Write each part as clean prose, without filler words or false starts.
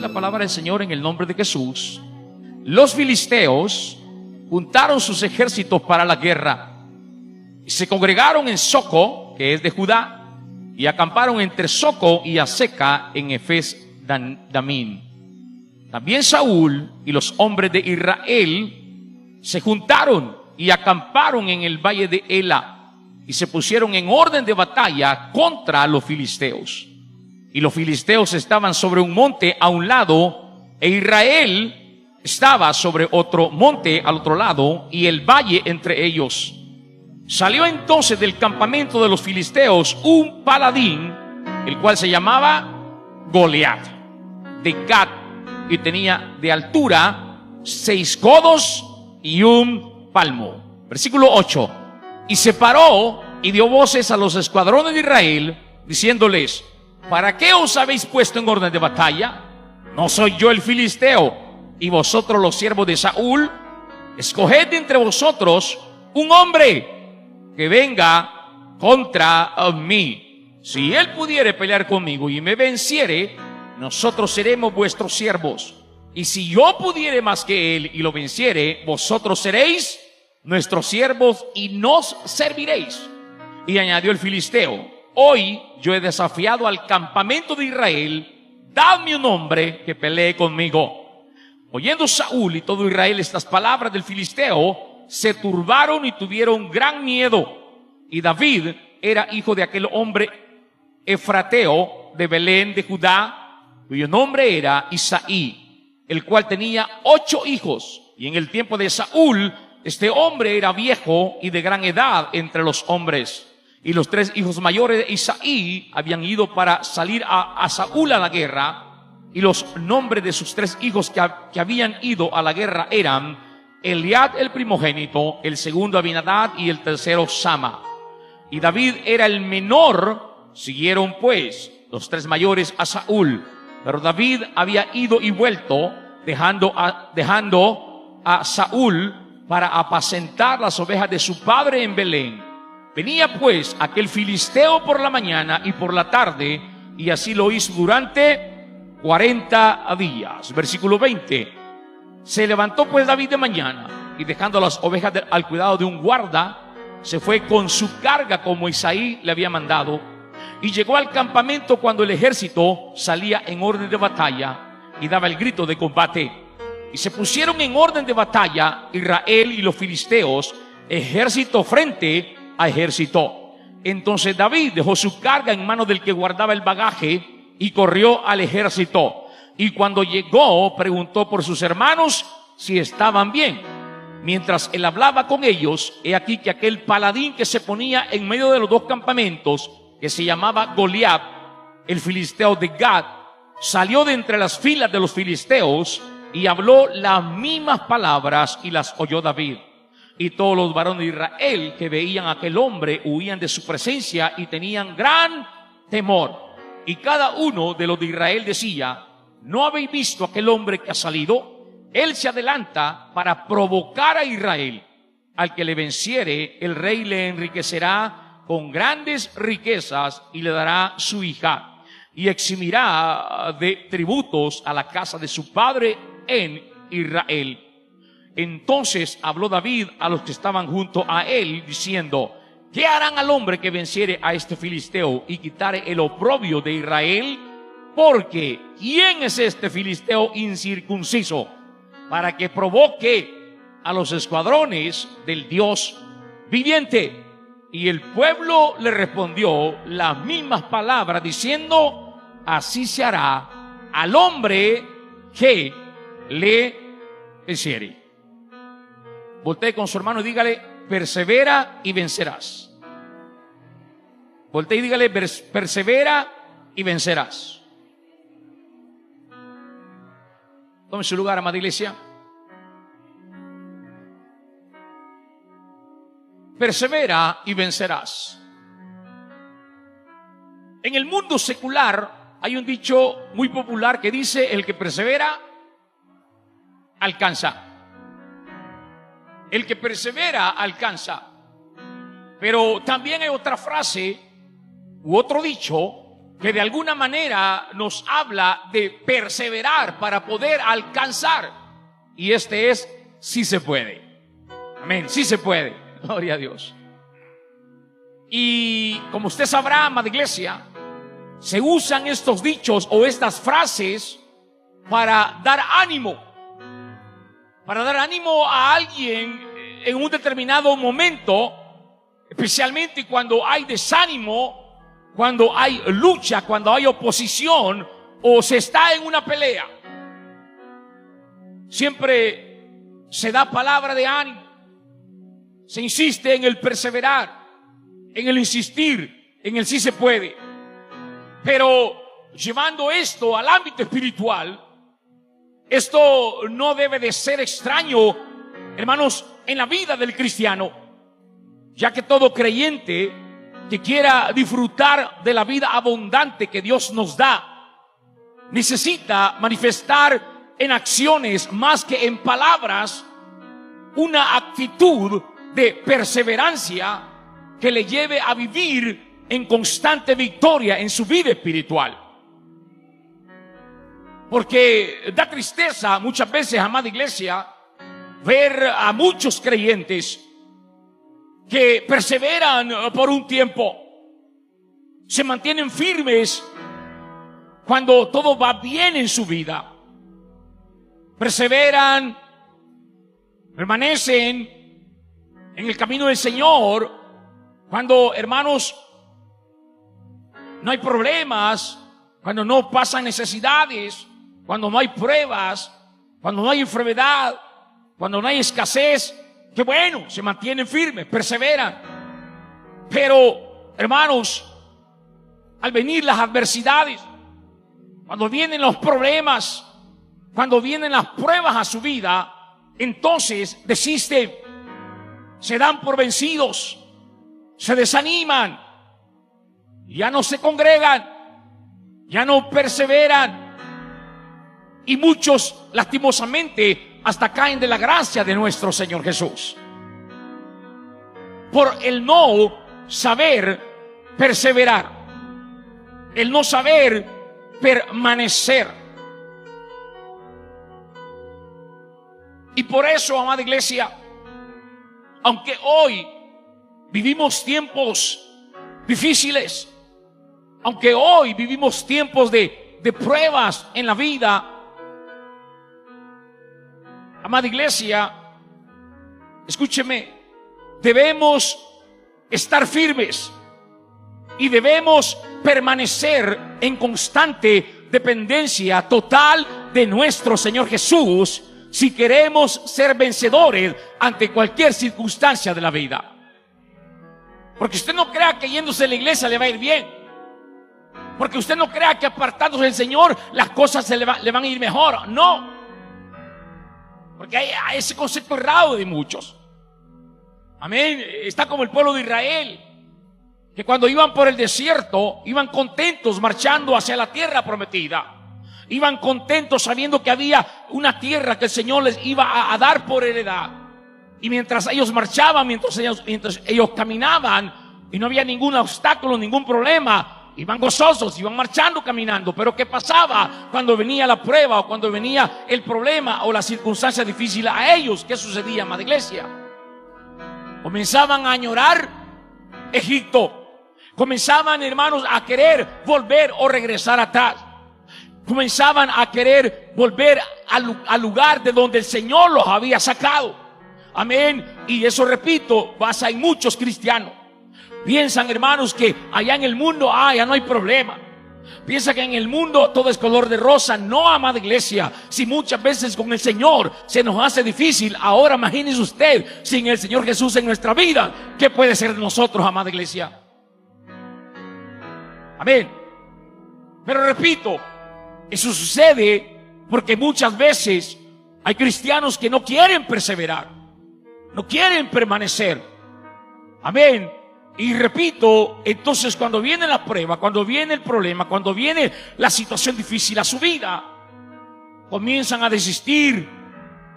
la palabra del Señor en el nombre de Jesús. Los filisteos juntaron sus ejércitos para la guerra y se congregaron en Soco, que es de Judá, y acamparon entre Soco y Aseca en Efes Damín. También Saúl y los hombres de Israel se juntaron y acamparon en el valle de Ela y se pusieron en orden de batalla contra los filisteos. Y los filisteos estaban sobre un monte a un lado e Israel estaba sobre otro monte al otro lado y el valle entre ellos. Salió entonces del campamento de los filisteos un paladín, el cual se llamaba Goliat, de Gat, y tenía de altura 6 codos y 1 palmo. Versículo 8. Y se paró y dio voces a los escuadrones de Israel, diciéndoles: ¿para qué os habéis puesto en orden de batalla? ¿No soy yo el filisteo y vosotros los siervos de Saúl? Escoged entre vosotros un hombre que venga contra mí. Si él pudiere pelear conmigo y me venciere, nosotros seremos vuestros siervos. Y si yo pudiere más que él y lo venciere, vosotros seréis nuestros siervos y nos serviréis. Y añadió el filisteo: hoy yo he desafiado al campamento de Israel, dadme un hombre que pelee conmigo. Oyendo Saúl y todo Israel estas palabras del filisteo, se turbaron y tuvieron gran miedo. Y David era hijo de aquel hombre efrateo de Belén de Judá, cuyo nombre era Isaí, el cual tenía 8 hijos. Y en el tiempo de Saúl, este hombre era viejo y de gran edad entre los hombres. Y los 3 hijos mayores de Isaí habían ido para salir a Saúl a la guerra. Y los nombres de sus 3 hijos que habían ido a la guerra eran Eliab el primogénito, el segundo Abinadab y el tercero Sama. Y David era el menor. Siguieron pues los 3 mayores a Saúl. Pero David había ido y vuelto, dejando a Saúl para apacentar las ovejas de su padre en Belén. Venía pues aquel filisteo por la mañana y por la tarde, y así lo hizo durante 40 días. Versículo 20. Se levantó pues David de mañana, y dejando las ovejas al cuidado de un guarda, se fue con su carga como Isaí le había mandado, y llegó al campamento cuando el ejército salía en orden de batalla y daba el grito de combate. Y se pusieron en orden de batalla Israel y los filisteos, ejército frente a ejército. Entonces David dejó su carga en manos del que guardaba el bagaje y corrió al ejército. Y cuando llegó, preguntó por sus hermanos si estaban bien. Mientras él hablaba con ellos, he aquí que aquel paladín que se ponía en medio de los 2 campamentos, que se llamaba Goliat, el filisteo de Gat, salió de entre las filas de los filisteos y habló las mismas palabras, y las oyó David. Y todos los varones de Israel que veían a aquel hombre huían de su presencia y tenían gran temor. Y cada uno de los de Israel decía: ¿no habéis visto aquel hombre que ha salido? Él se adelanta para provocar a Israel. Al que le venciere, el rey le enriquecerá con grandes riquezas y le dará su hija, y eximirá de tributos a la casa de su padre en Israel. Entonces habló David a los que estaban junto a él, diciendo: ¿qué harán al hombre que venciere a este filisteo y quitare el oprobio de Israel? Porque ¿quién es este filisteo incircunciso para que provoque a los escuadrones del Dios viviente? Y el pueblo le respondió las mismas palabras, diciendo: así se hará al hombre que le venciere. Voltee con su hermano y dígale: persevera y vencerás. Voltee y dígale: persevera y vencerás. Tome su lugar, amada iglesia. Persevera y vencerás. En el mundo secular hay un dicho muy popular que dice: el que persevera, alcanza. El que persevera, alcanza. Pero también hay otra frase u otro dicho que de alguna manera nos habla de perseverar para poder alcanzar. Y este es: sí se puede. Amén, sí se puede. Gloria a Dios. Y como usted sabrá, amada iglesia, se usan estos dichos o estas frases para dar ánimo. Para dar ánimo a alguien en un determinado momento, especialmente cuando hay desánimo, cuando hay lucha, cuando hay oposición o se está en una pelea. Siempre se da palabra de ánimo. Se insiste en el perseverar, en el insistir, en el sí se puede. Pero llevando esto al ámbito espiritual, esto no debe de ser extraño, hermanos, en la vida del cristiano, ya que todo creyente que quiera disfrutar de la vida abundante que Dios nos da, necesita manifestar en acciones más que en palabras una actitud de perseverancia que le lleve a vivir en constante victoria en su vida espiritual. Porque da tristeza muchas veces, amada iglesia, ver a muchos creyentes que perseveran por un tiempo, se mantienen firmes cuando todo va bien en su vida, perseveran, permanecen en el camino del Señor cuando, hermanos, no hay problemas, cuando no pasan necesidades, cuando no hay pruebas, cuando no hay enfermedad, cuando no hay escasez. Que bueno, se mantienen firmes, perseveran. Pero, hermanos, al venir las adversidades, cuando vienen los problemas, cuando vienen las pruebas a su vida, entonces desisten, se dan por vencidos, se desaniman, ya no se congregan, ya no perseveran, y muchos lastimosamente hasta caen de la gracia de nuestro Señor Jesús por el no saber perseverar, el no saber permanecer. Y por eso, amada iglesia, aunque hoy vivimos tiempos difíciles, aunque hoy vivimos tiempos de pruebas en la vida, amada iglesia, escúcheme, debemos estar firmes y debemos permanecer en constante dependencia total de nuestro Señor Jesús si queremos ser vencedores ante cualquier circunstancia de la vida. Porque usted no crea que yéndose a la iglesia le va a ir bien, porque usted no crea que apartándose del Señor las cosas le van a ir mejor. No, porque hay ese concepto errado de muchos. Amén. Está como el pueblo de Israel, que cuando iban por el desierto, iban contentos marchando hacia la tierra prometida. Iban contentos sabiendo que había una tierra que el Señor les iba a dar por heredad. Y mientras ellos marchaban, mientras ellos caminaban, y no había ningún obstáculo, ningún problema, iban gozosos, iban marchando, caminando. Pero ¿qué pasaba cuando venía la prueba o cuando venía el problema o la circunstancia difícil a ellos? ¿Qué sucedía, amada iglesia? Comenzaban a añorar Egipto. Comenzaban, hermanos, a querer volver o regresar atrás. Comenzaban a querer volver al lugar de donde el Señor los había sacado. Amén. Y eso, repito, pasa en muchos cristianos. Piensan, hermanos, que allá en el mundo ya no hay problema. Piensa que en el mundo todo es color de rosa. No, amada iglesia, si muchas veces con el Señor se nos hace difícil, ahora imagínese usted sin el Señor Jesús en nuestra vida, ¿qué puede ser de nosotros, amada iglesia? Amén. Pero repito, eso sucede porque muchas veces hay cristianos que no quieren perseverar, no quieren permanecer. Amén. Y repito, entonces cuando viene la prueba, cuando viene el problema, cuando viene la situación difícil a su vida, comienzan a desistir,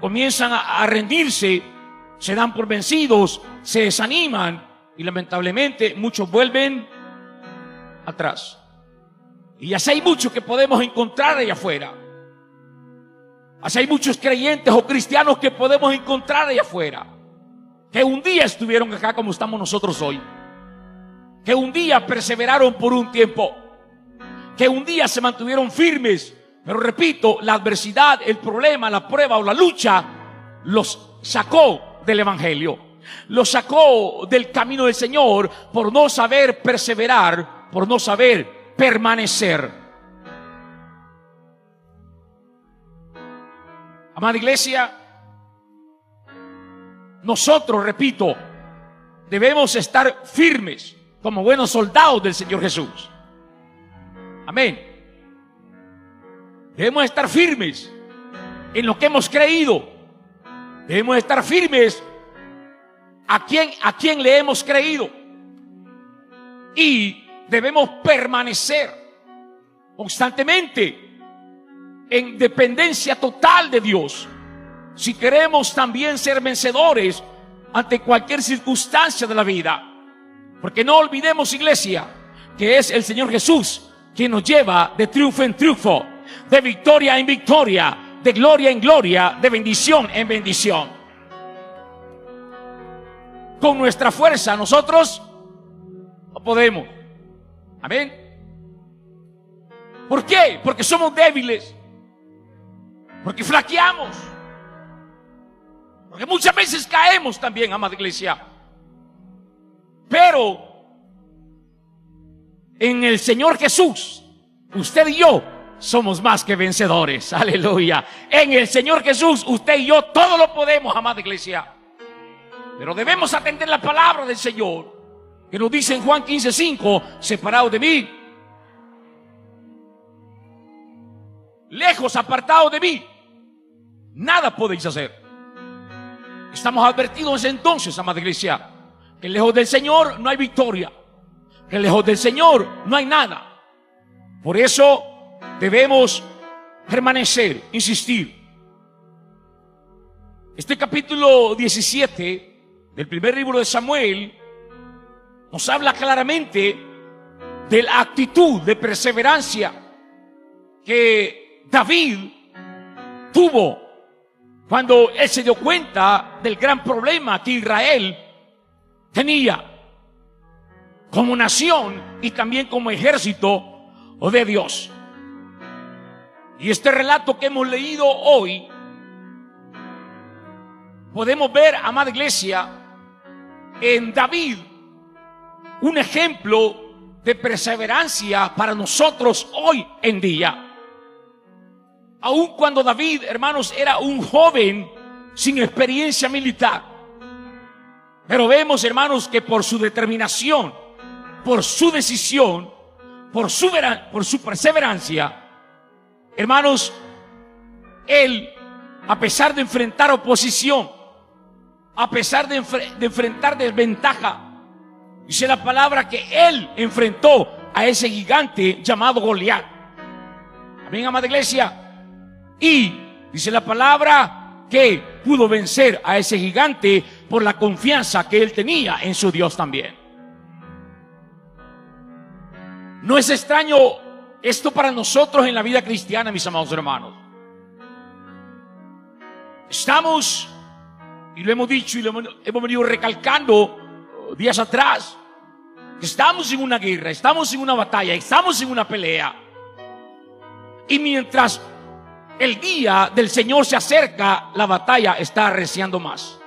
comienzan a rendirse, se dan por vencidos, se desaniman y lamentablemente muchos vuelven atrás. Y así hay mucho que podemos encontrar allá afuera. Así hay muchos creyentes o cristianos que podemos encontrar allá afuera, que un día estuvieron acá como estamos nosotros hoy, que un día perseveraron por un tiempo, que un día se mantuvieron firmes, pero repito, la adversidad, el problema, la prueba o la lucha los sacó del evangelio, los sacó del camino del Señor por no saber perseverar, por no saber permanecer. Amada iglesia, nosotros, repito, debemos estar firmes como buenos soldados del Señor Jesús. Amén. Debemos estar firmes en lo que hemos creído. Debemos estar firmes a quien le hemos creído. Y debemos permanecer constantemente en dependencia total de Dios, si queremos también ser vencedores ante cualquier circunstancia de la vida. Porque no olvidemos, iglesia, que es el Señor Jesús quien nos lleva de triunfo en triunfo, de victoria en victoria, de gloria en gloria, de bendición en bendición. Con nuestra fuerza nosotros no podemos. Amén. ¿Por qué? Porque somos débiles. Porque flaqueamos. Porque muchas veces caemos también, amada iglesia. Pero en el Señor Jesús, usted y yo somos más que vencedores. Aleluya. En el Señor Jesús, usted y yo todo lo podemos, amada iglesia. Pero debemos atender la palabra del Señor, que nos dice en Juan 15:5: separados de mí, lejos, apartados de mí, nada podéis hacer. Estamos advertidos entonces, amada iglesia, que lejos del Señor no hay victoria, que lejos del Señor no hay nada. Por eso debemos permanecer, insistir. Este capítulo 17 del primer libro de Samuel nos habla claramente de la actitud de perseverancia que David tuvo cuando él se dio cuenta del gran problema que Israel tenía como nación y también como ejército de Dios. Y este relato que hemos leído hoy, podemos ver, amada iglesia, en David un ejemplo de perseverancia para nosotros hoy en día. Aun cuando David, hermanos, era un joven sin experiencia militar, pero vemos, hermanos, que por su determinación, por su decisión, por su perseverancia, hermanos, él, a pesar de enfrentar oposición, a pesar de enfrentar desventaja, dice la palabra que él enfrentó a ese gigante llamado Goliat. Amén, amada iglesia. Y dice la palabra que pudo vencer a ese gigante por la confianza que él tenía en su Dios también. No es extraño esto para nosotros en la vida cristiana, mis amados hermanos. Estamos, y lo hemos dicho y lo hemos venido recalcando días atrás, que estamos en una guerra, estamos en una batalla, estamos en una pelea. Y mientras el día del Señor se acerca, la batalla está arreciando más.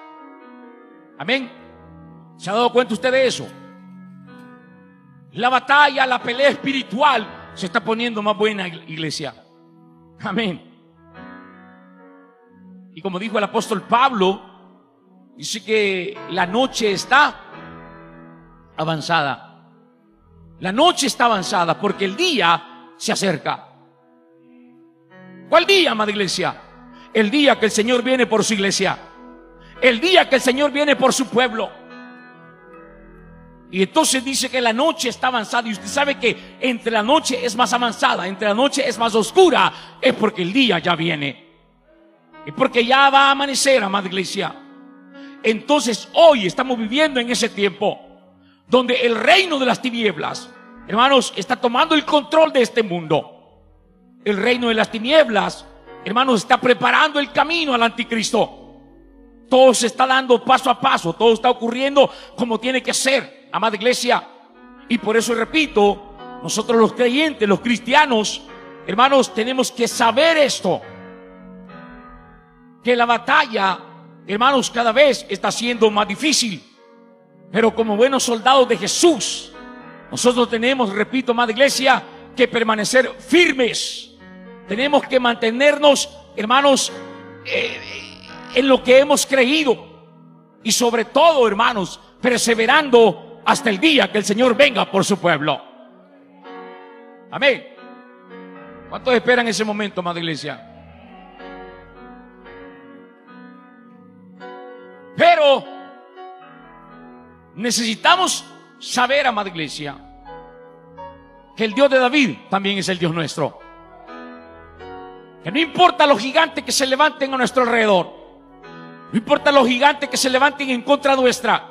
Amén. ¿Se ha dado cuenta usted de eso? La batalla, la pelea espiritual se está poniendo más buena, iglesia. Amén. Y como dijo el apóstol Pablo, dice que la noche está avanzada. La noche está avanzada porque el día se acerca. ¿Cuál día, amada iglesia? El día que el Señor viene por su iglesia. El día que el Señor viene por su pueblo. Y entonces dice que la noche está avanzada. Y usted sabe que entre la noche es más avanzada, entre la noche es más oscura, es porque el día ya viene. Es porque ya va a amanecer, amada iglesia. Entonces hoy estamos viviendo en ese tiempo donde el reino de las tinieblas hermanos, está tomando el control de este mundo. El reino de las tinieblas, hermanos, está preparando el camino al anticristo. Todo se está dando paso a paso, todo está ocurriendo como tiene que ser, amada iglesia. Y por eso repito, nosotros los creyentes, los cristianos, hermanos, tenemos que saber esto, que la batalla, hermanos, cada vez está siendo más difícil. Pero como buenos soldados de Jesús, nosotros tenemos, repito, amada iglesia, que permanecer firmes. Tenemos que mantenernos, hermanos, en lo que hemos creído. Y sobre todo, hermanos, perseverando hasta el día que el Señor venga por su pueblo. Amén. ¿Cuántos esperan ese momento, amada iglesia? Pero necesitamos saber, amada iglesia, que el Dios de David también es el Dios nuestro. Que no importa los gigantes que se levanten a nuestro alrededor, no importa los gigantes que se levanten en contra nuestra,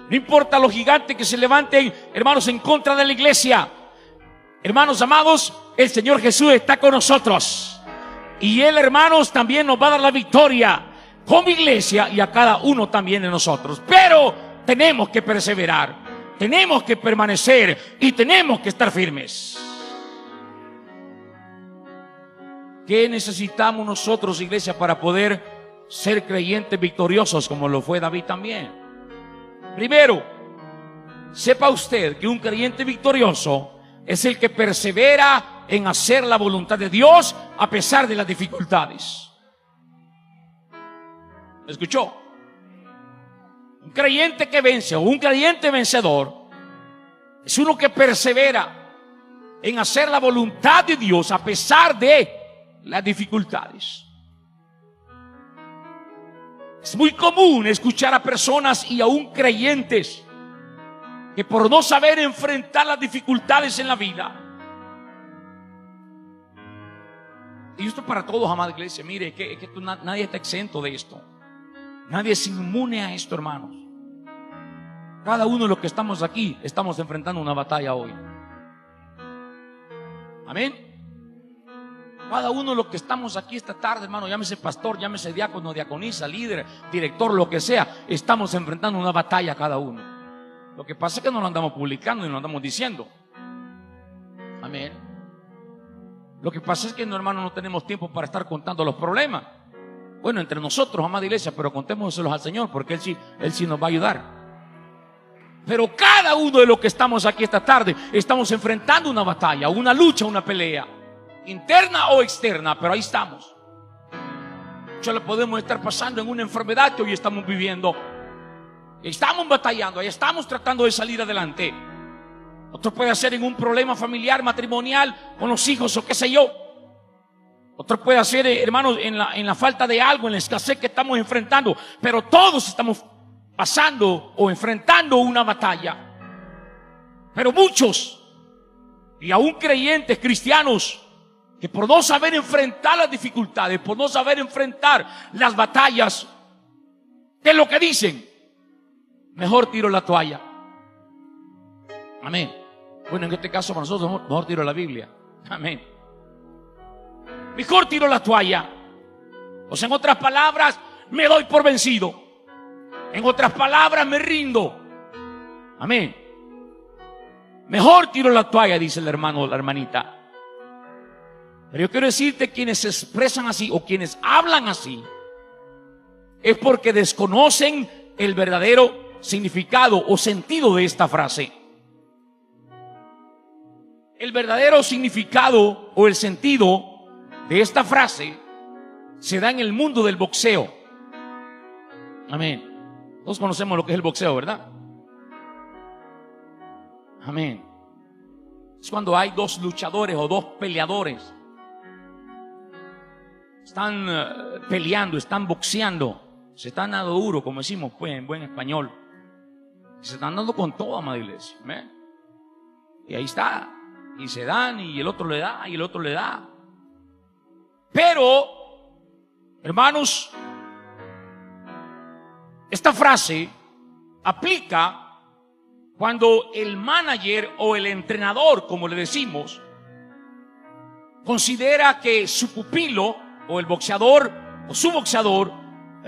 no importa los gigantes que se levanten, hermanos, en contra de la iglesia, hermanos amados, el Señor Jesús está con nosotros. Y Él, hermanos, también nos va a dar la victoria como iglesia y a cada uno también de nosotros. Pero tenemos que perseverar, tenemos que permanecer y tenemos que estar firmes. ¿Qué necesitamos nosotros, iglesia, para poder ser creyentes victoriosos como lo fue David también? Primero, sepa usted que un creyente victorioso es el que persevera en hacer la voluntad de Dios a pesar de las dificultades. ¿Me escuchó? Un creyente que vence o un creyente vencedor es uno que persevera en hacer la voluntad de Dios a pesar de las dificultades. Es muy común escuchar a personas y aún creyentes que por no saber enfrentar las dificultades en la vida, y esto para todos, amada iglesia, mire, que nadie está exento de esto. Nadie es inmune a esto, hermanos. Cada uno de los que estamos aquí estamos enfrentando una batalla hoy. Amén. Cada uno de los que estamos aquí esta tarde, hermano, llámese pastor, llámese diácono, diaconisa, líder, director, lo que sea, estamos enfrentando una batalla cada uno. Lo que pasa es que no lo andamos publicando y no lo andamos diciendo. Amén. Lo que pasa es que, no, hermano, no tenemos tiempo para estar contando los problemas. Bueno, entre nosotros, amada iglesia, pero contémoselos al Señor, porque Él sí nos va a ayudar. Pero cada uno de los que estamos aquí esta tarde estamos enfrentando una batalla, una lucha, una pelea, interna o externa, pero ahí estamos. Ya lo podemos estar pasando en una enfermedad que hoy estamos viviendo. Estamos batallando, ahí estamos tratando de salir adelante. Otro puede ser en un problema familiar, matrimonial, con los hijos o qué sé yo. Otro puede ser, hermanos, en la falta de algo, en la escasez que estamos enfrentando. Pero todos estamos pasando o enfrentando una batalla. Pero muchos, y aún creyentes cristianos, que por no saber enfrentar las dificultades, por no saber enfrentar las batallas, ¿qué es lo que dicen? Mejor tiro la toalla. Amén. Bueno, en este caso para nosotros mejor tiro la Biblia. Amén. Mejor tiro la toalla. O sea, en otras palabras, me doy por vencido. En otras palabras, me rindo. Amén. Mejor tiro la toalla, dice el hermano o la hermanita. Pero yo quiero decirte, quienes se expresan así o quienes hablan así, es porque desconocen el verdadero significado o sentido de esta frase. El verdadero significado o el sentido de esta frase se da en el mundo del boxeo. Amén. Todos conocemos lo que es el boxeo, ¿verdad? Amén. Es cuando hay dos luchadores o dos peleadores. Están peleando, están boxeando, se están dando duro, como decimos pues en buen español. Se están dando con toda, amada iglesia. ¿Amén? Y ahí está. Y se dan, y el otro le da, y el otro le da. Pero, hermanos, esta frase aplica Cuando el manager o el entrenador, como le decimos, considera que su pupilo o el boxeador o su boxeador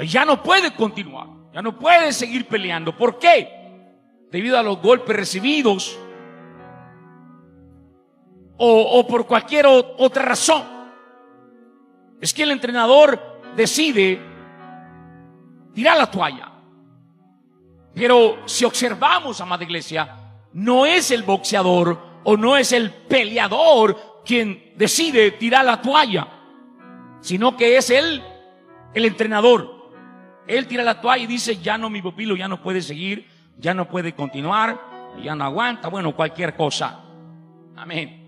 ya no puede continuar, ya no puede seguir peleando. ¿Por qué? Debido a los golpes recibidos o por cualquier otra razón. Es que el entrenador decide tirar la toalla. Pero si observamos, amada iglesia, no es el boxeador o no es el peleador quien decide tirar la toalla, sino que es el entrenador. Él tira la toalla y dice: ya no, mi pupilo ya no puede seguir, ya no puede continuar, ya no aguanta, bueno, cualquier cosa. Amén.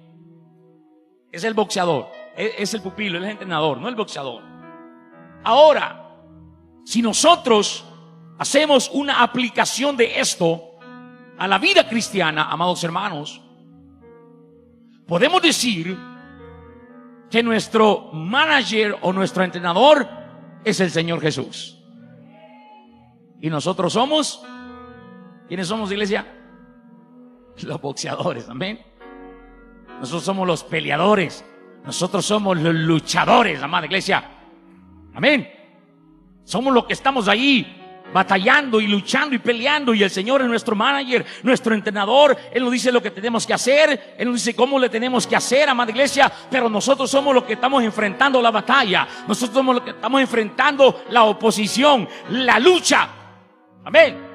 Es el boxeador, es el pupilo, es el entrenador, no el boxeador. Ahora, si nosotros hacemos una aplicación de esto a la vida cristiana, amados hermanos, podemos decir que nuestro manager o nuestro entrenador es el Señor Jesús. Y nosotros somos, ¿quiénes somos, iglesia? Los boxeadores, amén. Nosotros somos los peleadores, nosotros somos los luchadores, amada iglesia, amén. Somos los que estamos ahí batallando y luchando y peleando, y el Señor es nuestro manager, nuestro entrenador. Él nos dice lo que tenemos que hacer, Él nos dice cómo le tenemos que hacer, amada iglesia. Pero nosotros somos los que estamos enfrentando la batalla, nosotros somos los que estamos enfrentando la oposición, la lucha, amén.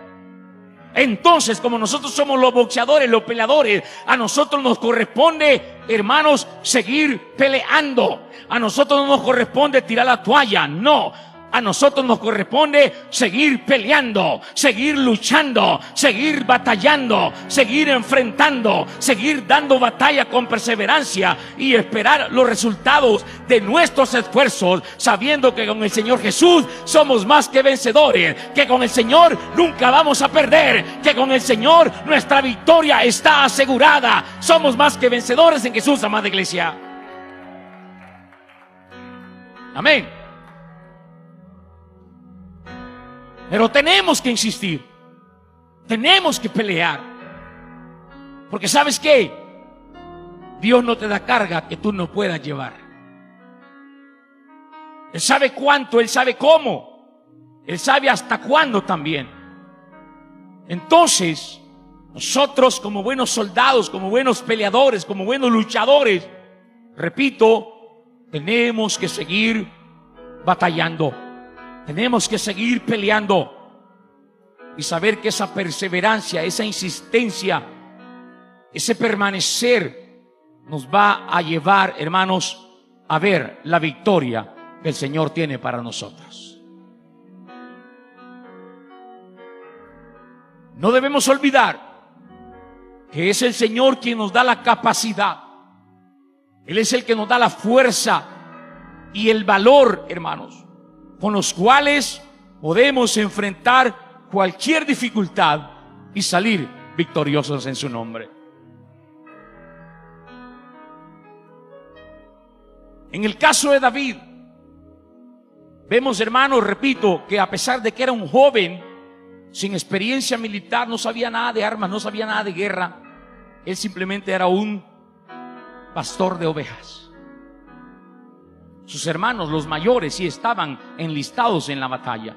Entonces, como nosotros somos los boxeadores, los peleadores, a nosotros nos corresponde, hermanos, seguir peleando. A nosotros no nos corresponde tirar la toalla, no. A nosotros nos corresponde seguir peleando, seguir luchando, seguir batallando, seguir enfrentando, seguir dando batalla con perseverancia y esperar los resultados de nuestros esfuerzos, sabiendo que con el Señor Jesús somos más que vencedores, que con el Señor nunca vamos a perder, que con el Señor nuestra victoria está asegurada. Somos más que vencedores en Jesús, amada iglesia. Amén. Pero tenemos que insistir, tenemos que pelear, porque ¿sabes qué? Dios no te da carga que tú no puedas llevar. Él sabe cuánto, Él sabe cómo, Él sabe hasta cuándo también. Entonces, nosotros como buenos soldados, como buenos peleadores, como buenos luchadores, repito, tenemos que seguir batallando. Tenemos que seguir peleando y saber que esa perseverancia, esa insistencia, ese permanecer nos va a llevar, hermanos, a ver la victoria que el Señor tiene para nosotros. No debemos olvidar que es el Señor quien nos da la capacidad. Él es el que nos da la fuerza y el valor, hermanos, con los cuales podemos enfrentar cualquier dificultad y salir victoriosos en su nombre. En el caso de David, vemos, hermanos, repito, que a pesar de que era un joven sin experiencia militar, no sabía nada de armas, no sabía nada de guerra, él simplemente era un pastor de ovejas. Sus hermanos, los mayores, sí estaban enlistados en la batalla.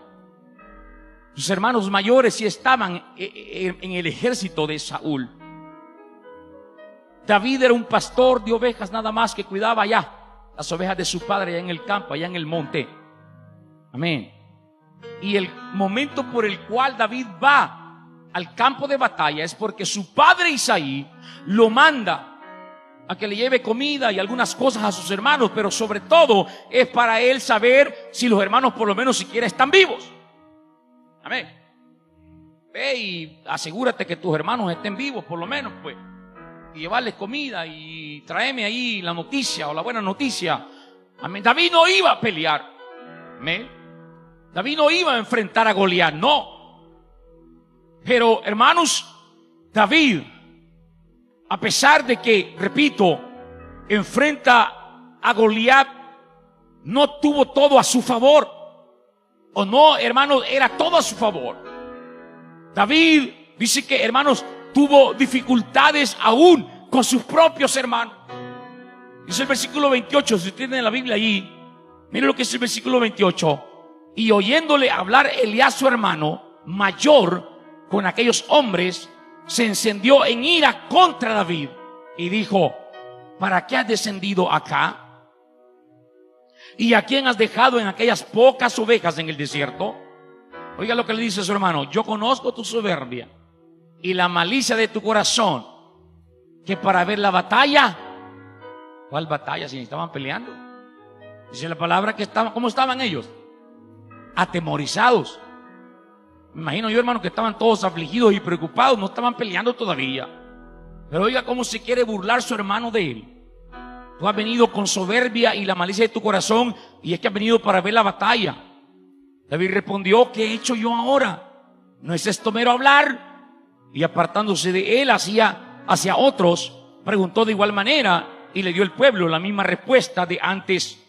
Sus hermanos mayores sí estaban en el ejército de Saúl. David era un pastor de ovejas nada más, que cuidaba allá las ovejas de su padre allá en el campo, allá en el monte. Amén. Y el momento por el cual David va al campo de batalla es porque su padre Isaí lo manda a que le lleve comida y algunas cosas a sus hermanos, pero sobre todo es para él saber si los hermanos por lo menos siquiera están vivos. Amén. Ve y asegúrate que tus hermanos estén vivos por lo menos, pues, y llevarles comida y tráeme ahí la noticia o la buena noticia. Amén. David no iba a pelear. Amén. David no iba a enfrentar a Goliat, no. Pero, hermanos, David, a pesar de que, repito, enfrenta a Goliat, no tuvo todo a su favor. O no, hermanos, era todo a su favor. David dice que, hermanos, tuvo dificultades aún con sus propios hermanos. Dice el versículo 28, si usted tiene la Biblia allí, mire lo que es el versículo 28. Y oyéndole hablar Eliab su hermano mayor con aquellos hombres, se encendió en ira contra David y dijo: ¿para qué has descendido acá? ¿Y a quién has dejado en aquellas pocas ovejas en el desierto? Oiga lo que le dice a su hermano: yo conozco tu soberbia y la malicia de tu corazón, que para ver la batalla. ¿Cuál batalla? Si estaban peleando. Dice la palabra que estaban, ¿cómo estaban ellos? Atemorizados. Me imagino yo, hermano, que estaban todos afligidos y preocupados, no estaban peleando todavía. Pero oiga cómo se quiere burlar su hermano de él. Tú has venido con soberbia y la malicia de tu corazón, y es que has venido para ver la batalla. David respondió: ¿qué he hecho yo ahora? ¿No es esto mero hablar? Y apartándose de él hacia otros, preguntó de igual manera, y le dio el pueblo la misma respuesta de antes.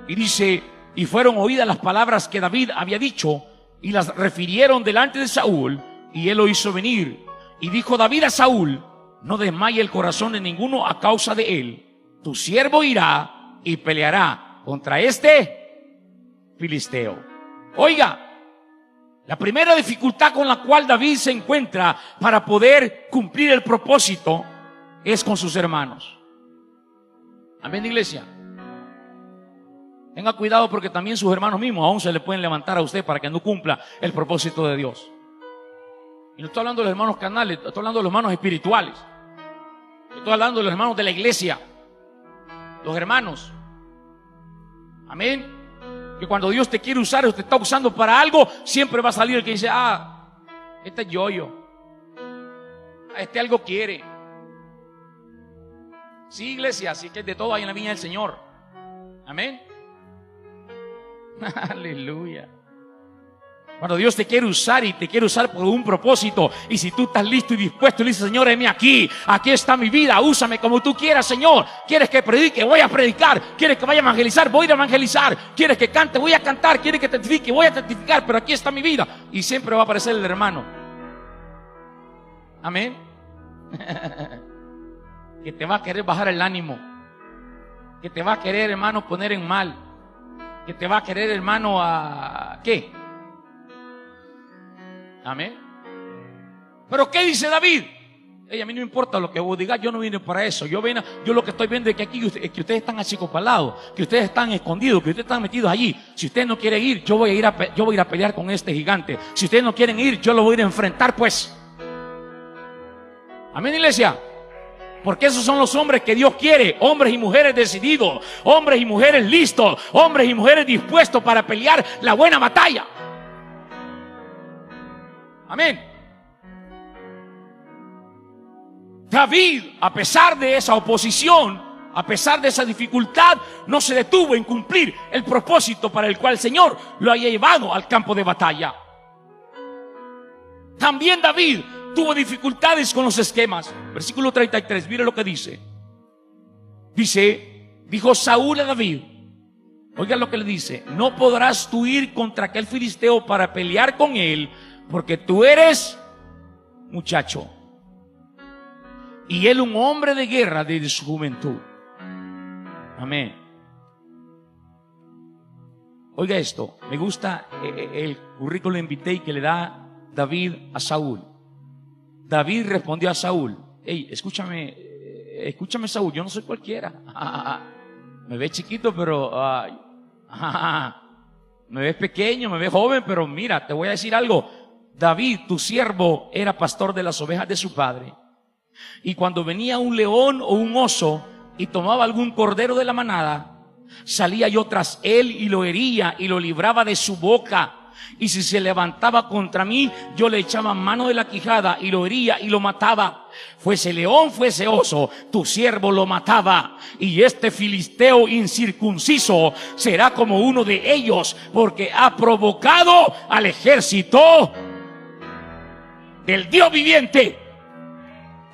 Y dice: y fueron oídas las palabras que David había dicho, y las refirieron delante de Saúl, y él lo hizo venir. Y dijo David a Saúl: no desmaye el corazón de ninguno a causa de él. Tu siervo irá y peleará contra este filisteo. Oiga, la primera dificultad con la cual David se encuentra para poder cumplir el propósito es con sus hermanos. Amén, iglesia. Tenga cuidado, porque también sus hermanos mismos aún se le pueden levantar a usted para que no cumpla el propósito de Dios. Y no estoy hablando de los hermanos carnales, estoy hablando de los hermanos espirituales. Estoy hablando de los hermanos de la iglesia. Los hermanos. Amén. Que cuando Dios te quiere usar o te está usando para algo, siempre va a salir el que dice: este es yo. Este algo quiere. Sí, iglesia, así que de todo hay en la viña del Señor. Amén. Aleluya. Cuando Dios te quiere usar y te quiere usar por un propósito, y si tú estás listo y dispuesto y le dices: Señor, heme aquí está mi vida, úsame como tú quieras, Señor. ¿Quieres que predique? Voy a predicar. ¿Quieres que vaya a evangelizar? Voy a ir a evangelizar. ¿Quieres que cante? Voy a cantar. ¿Quieres que testifique? Voy a testificar, pero aquí está mi vida. Y siempre va a aparecer el hermano. Amén. Que te va a querer bajar el ánimo, que te va a querer, hermano, poner en mal, que te va a querer, hermano, ¿qué? Amén. Pero ¿qué dice David? A mí no me importa lo que vos digas, yo no vine para eso. Yo lo que estoy viendo es que aquí es que ustedes están achicopalados, que ustedes están escondidos, que ustedes están metidos allí. Si ustedes no quieren ir, yo voy a ir a pelear con este gigante. Si ustedes no quieren ir, yo lo voy a ir a enfrentar, pues. Amén, iglesia. Porque esos son los hombres que Dios quiere, hombres y mujeres decididos, hombres y mujeres listos, hombres y mujeres dispuestos para pelear la buena batalla. Amén. David, a pesar de esa oposición, a pesar de esa dificultad, no se detuvo en cumplir el propósito para el cual el Señor lo haya llevado al campo de batalla. También David tuvo dificultades con los esquemas. Versículo 33, mire lo que dice. Dijo Saúl a David, oiga lo que le dice: no podrás tú ir contra aquel filisteo para pelear con él, porque tú eres muchacho, y él un hombre de guerra desde su juventud. Amén. Oiga esto, me gusta el currículum vitae que le da David a Saúl. David respondió a Saúl: hey, escúchame Saúl, yo no soy cualquiera. Me ves chiquito, pero me ves pequeño, me ves joven, pero mira, te voy a decir algo. David, tu siervo, era pastor de las ovejas de su padre. Y cuando venía un león o un oso y tomaba algún cordero de la manada, salía yo tras él y lo hería y lo libraba de su boca. Y si se levantaba contra mí, yo le echaba mano de la quijada y lo hería y lo mataba. Fuese león, fuese oso, tu siervo lo mataba. Y este filisteo incircunciso será como uno de ellos, porque ha provocado al ejército del Dios viviente.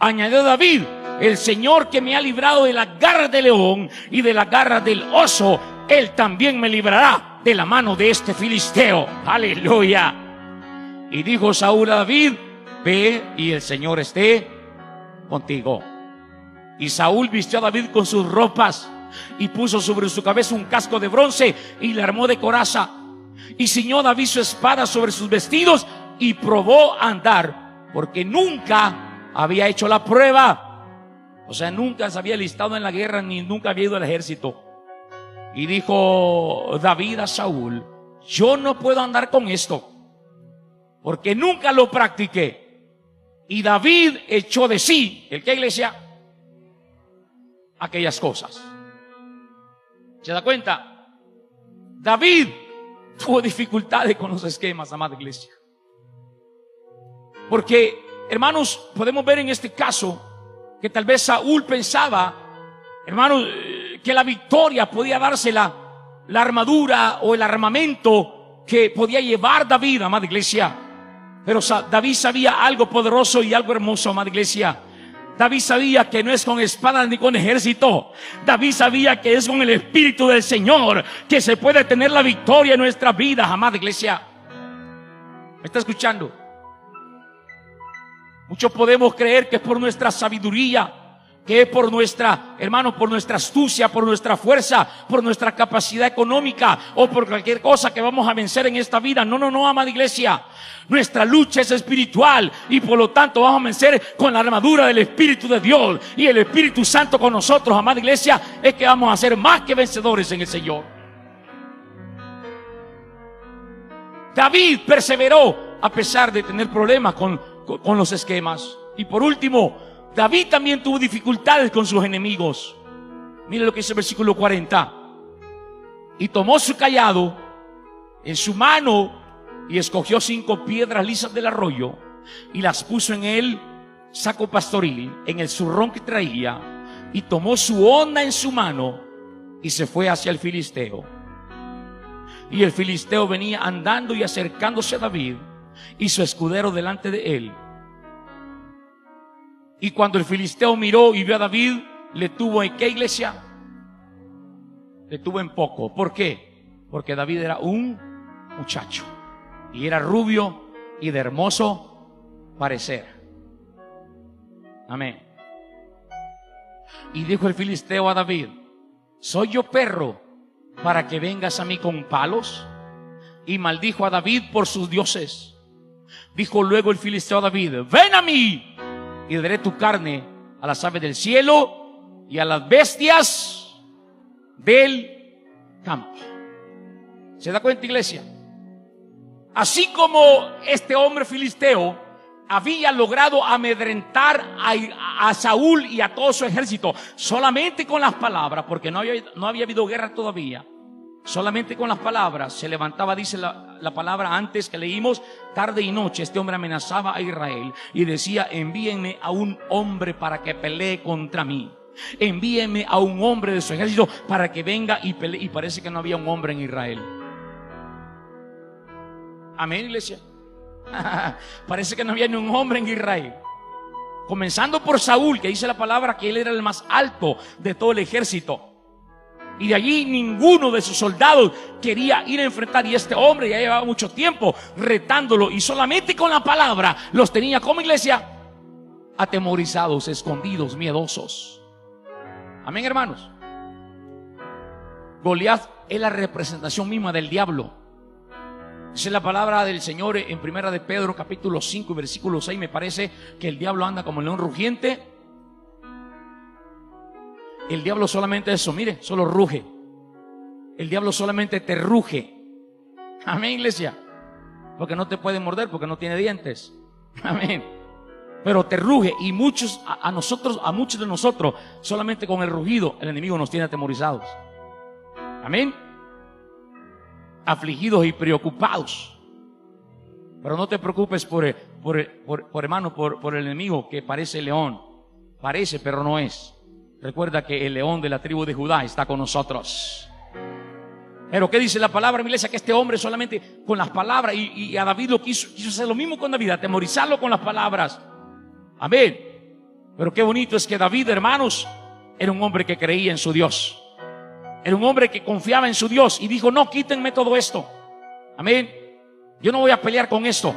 Añadió David: el Señor que me ha librado de las garras del león y de las garras del oso, Él también me librará de la mano de este filisteo. Aleluya. Y dijo Saúl a David: ve y el Señor esté contigo. Y Saúl vistió a David con sus ropas y puso sobre su cabeza un casco de bronce y le armó de coraza. Y ciñó David su espada sobre sus vestidos y probó a andar, porque nunca había hecho la prueba. O sea, nunca se había alistado en la guerra, ni nunca había ido al ejército. Y dijo David a Saúl: yo no puedo andar con esto, porque nunca lo practiqué. Y David echó de sí, ¿el qué, iglesia? Aquellas cosas. ¿Se da cuenta? David tuvo dificultades con los esquemas, amada iglesia. Porque, hermanos, podemos ver en este caso que tal vez Saúl pensaba, hermanos, que la victoria podía dársela la armadura o el armamento que podía llevar David, amada iglesia. Pero David sabía algo poderoso y algo hermoso, amada iglesia. David sabía que no es con espada ni con ejército. David sabía que es con el Espíritu del Señor que se puede tener la victoria en nuestras vidas, amada iglesia. ¿Me está escuchando? Muchos podemos creer que es por nuestra sabiduría, que es por nuestra, hermano, por nuestra astucia, por nuestra fuerza, por nuestra capacidad económica o por cualquier cosa que vamos a vencer en esta vida. No, no, no, amada iglesia. Nuestra lucha es espiritual y por lo tanto vamos a vencer con la armadura del Espíritu de Dios y el Espíritu Santo con nosotros, amada iglesia. Es que vamos a ser más que vencedores en el Señor. David perseveró a pesar de tener problemas con los esquemas. Y por último, David también tuvo dificultades con sus enemigos. Mire lo que dice el versículo 40. Y tomó su cayado en su mano y escogió 5 piedras lisas del arroyo y las puso en el saco pastoril, en el zurrón que traía, y tomó su honda en su mano y se fue hacia el filisteo. Y el filisteo venía andando y acercándose a David y su escudero delante de él. Y cuando el filisteo miró y vio a David, le tuvo en ¿qué, iglesia? Le tuvo en poco. ¿Por qué? Porque David era un muchacho y era rubio y de hermoso parecer. Amén. Y dijo el filisteo a David: ¿soy yo perro para que vengas a mí con palos? Y maldijo a David por sus dioses. Dijo luego el filisteo a David: ven a mí y daré tu carne a las aves del cielo y a las bestias del campo. ¿Se da cuenta, iglesia? Así como este hombre filisteo había logrado amedrentar a Saúl y a todo su ejército solamente con las palabras, porque no había habido guerra todavía. Solamente con las palabras se levantaba, dice la palabra antes que leímos, tarde y noche este hombre amenazaba a Israel y decía: envíenme a un hombre para que pelee contra mí. Envíenme a un hombre de su ejército para que venga y pelee. Y parece que no había un hombre en Israel. Amén, iglesia. Parece que no había ni un hombre en Israel. Comenzando por Saúl, que dice la palabra que él era el más alto de todo el ejército. Y de allí ninguno de sus soldados quería ir a enfrentar. Y este hombre ya llevaba mucho tiempo retándolo. Y solamente con la palabra los tenía, como iglesia, atemorizados, escondidos, miedosos. Amén, hermanos. Goliat es la representación misma del diablo. Dice la palabra del Señor en primera de Pedro capítulo 5 y versículo 6. Me parece que el diablo anda como el león rugiente. El diablo solamente eso, mire, solo ruge. El diablo solamente te ruge. Amén, iglesia. Porque no te puede morder, porque no tiene dientes. Amén. Pero te ruge. Y muchos, a muchos de nosotros, solamente con el rugido, el enemigo nos tiene atemorizados. Amén. Afligidos y preocupados. Pero no te preocupes por el enemigo que parece león. Parece, pero no es. Recuerda que el león de la tribu de Judá está con nosotros. Pero ¿qué dice la palabra, mi iglesia? Que este hombre solamente con las palabras, y a David lo quiso hacer lo mismo con David, atemorizarlo con las palabras. Amén. Pero qué bonito es que David, hermanos, era un hombre que creía en su Dios. Era un hombre que confiaba en su Dios y dijo: no, quítenme todo esto. Amén. Yo no voy a pelear con esto.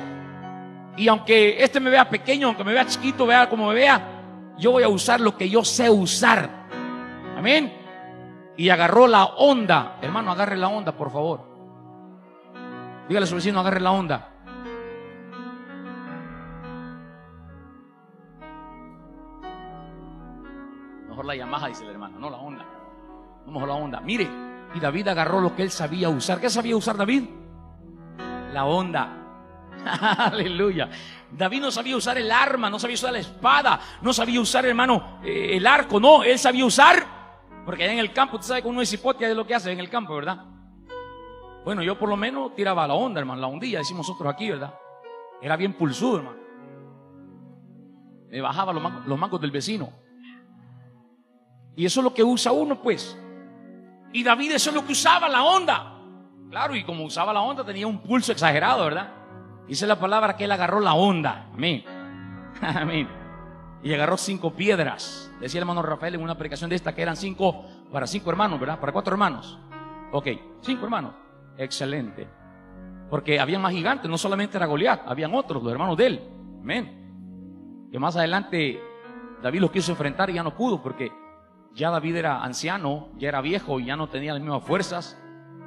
Y aunque este me vea pequeño, aunque me vea chiquito, vea como me vea, yo voy a usar lo que yo sé usar. Amén. Y agarró la onda. Hermano, agarre la onda, por favor. Dígale a su vecino, agarre la onda. Mejor la Yamaha, dice el hermano, no la onda. No, mejor la onda. Mire, y David agarró lo que él sabía usar. ¿Qué sabía usar David? La onda. Aleluya. David no sabía usar el arma, no sabía usar la espada, no sabía usar, hermano, el arco. No, él sabía usar, porque allá en el campo, usted sabe que uno es hipote, es lo que hace en el campo, ¿verdad? Bueno, yo por lo menos tiraba la onda, hermano, la ondilla, decimos nosotros aquí, ¿verdad? Era bien pulsudo, hermano. Me bajaba los mangos del vecino. Y eso es lo que usa uno, pues. Y David eso es lo que usaba, la onda. Claro, y como usaba la onda tenía un pulso exagerado, ¿verdad? Dice la palabra que él agarró la onda. Amén. Amén. Y agarró 5 piedras. Decía el hermano Rafael en una predicación de esta que eran 5 para 5 hermanos, ¿verdad? Para 4 hermanos. Ok, 5 hermanos. Excelente. Porque habían más gigantes, no solamente era Goliat, habían otros, los hermanos de él. Amén. Que más adelante David los quiso enfrentar y ya no pudo, porque ya David era anciano, ya era viejo y ya no tenía las mismas fuerzas,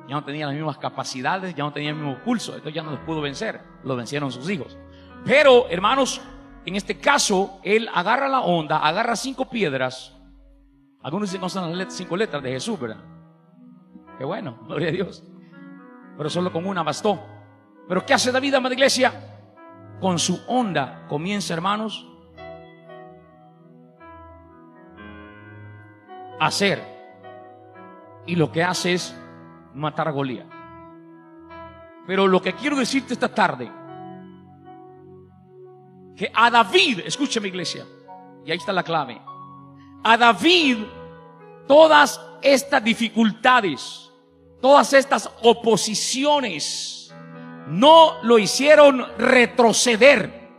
ya no tenía las mismas capacidades, ya no tenía el mismo pulso. Entonces ya no los pudo vencer, lo vencieron sus hijos. Pero, hermanos, en este caso, él agarra la onda, agarra 5 piedras. Algunos dicen que son las 5 letras de Jesús, ¿verdad? Qué bueno, gloria a Dios. Pero solo con una bastó. Pero ¿qué hace David, amada iglesia? Con su onda comienza, hermanos, a hacer. Y lo que hace es matar a Goliat. Pero lo que quiero decirte esta tarde, que a David, escúchame iglesia, y ahí está la clave, a David todas estas dificultades, todas estas oposiciones no lo hicieron retroceder,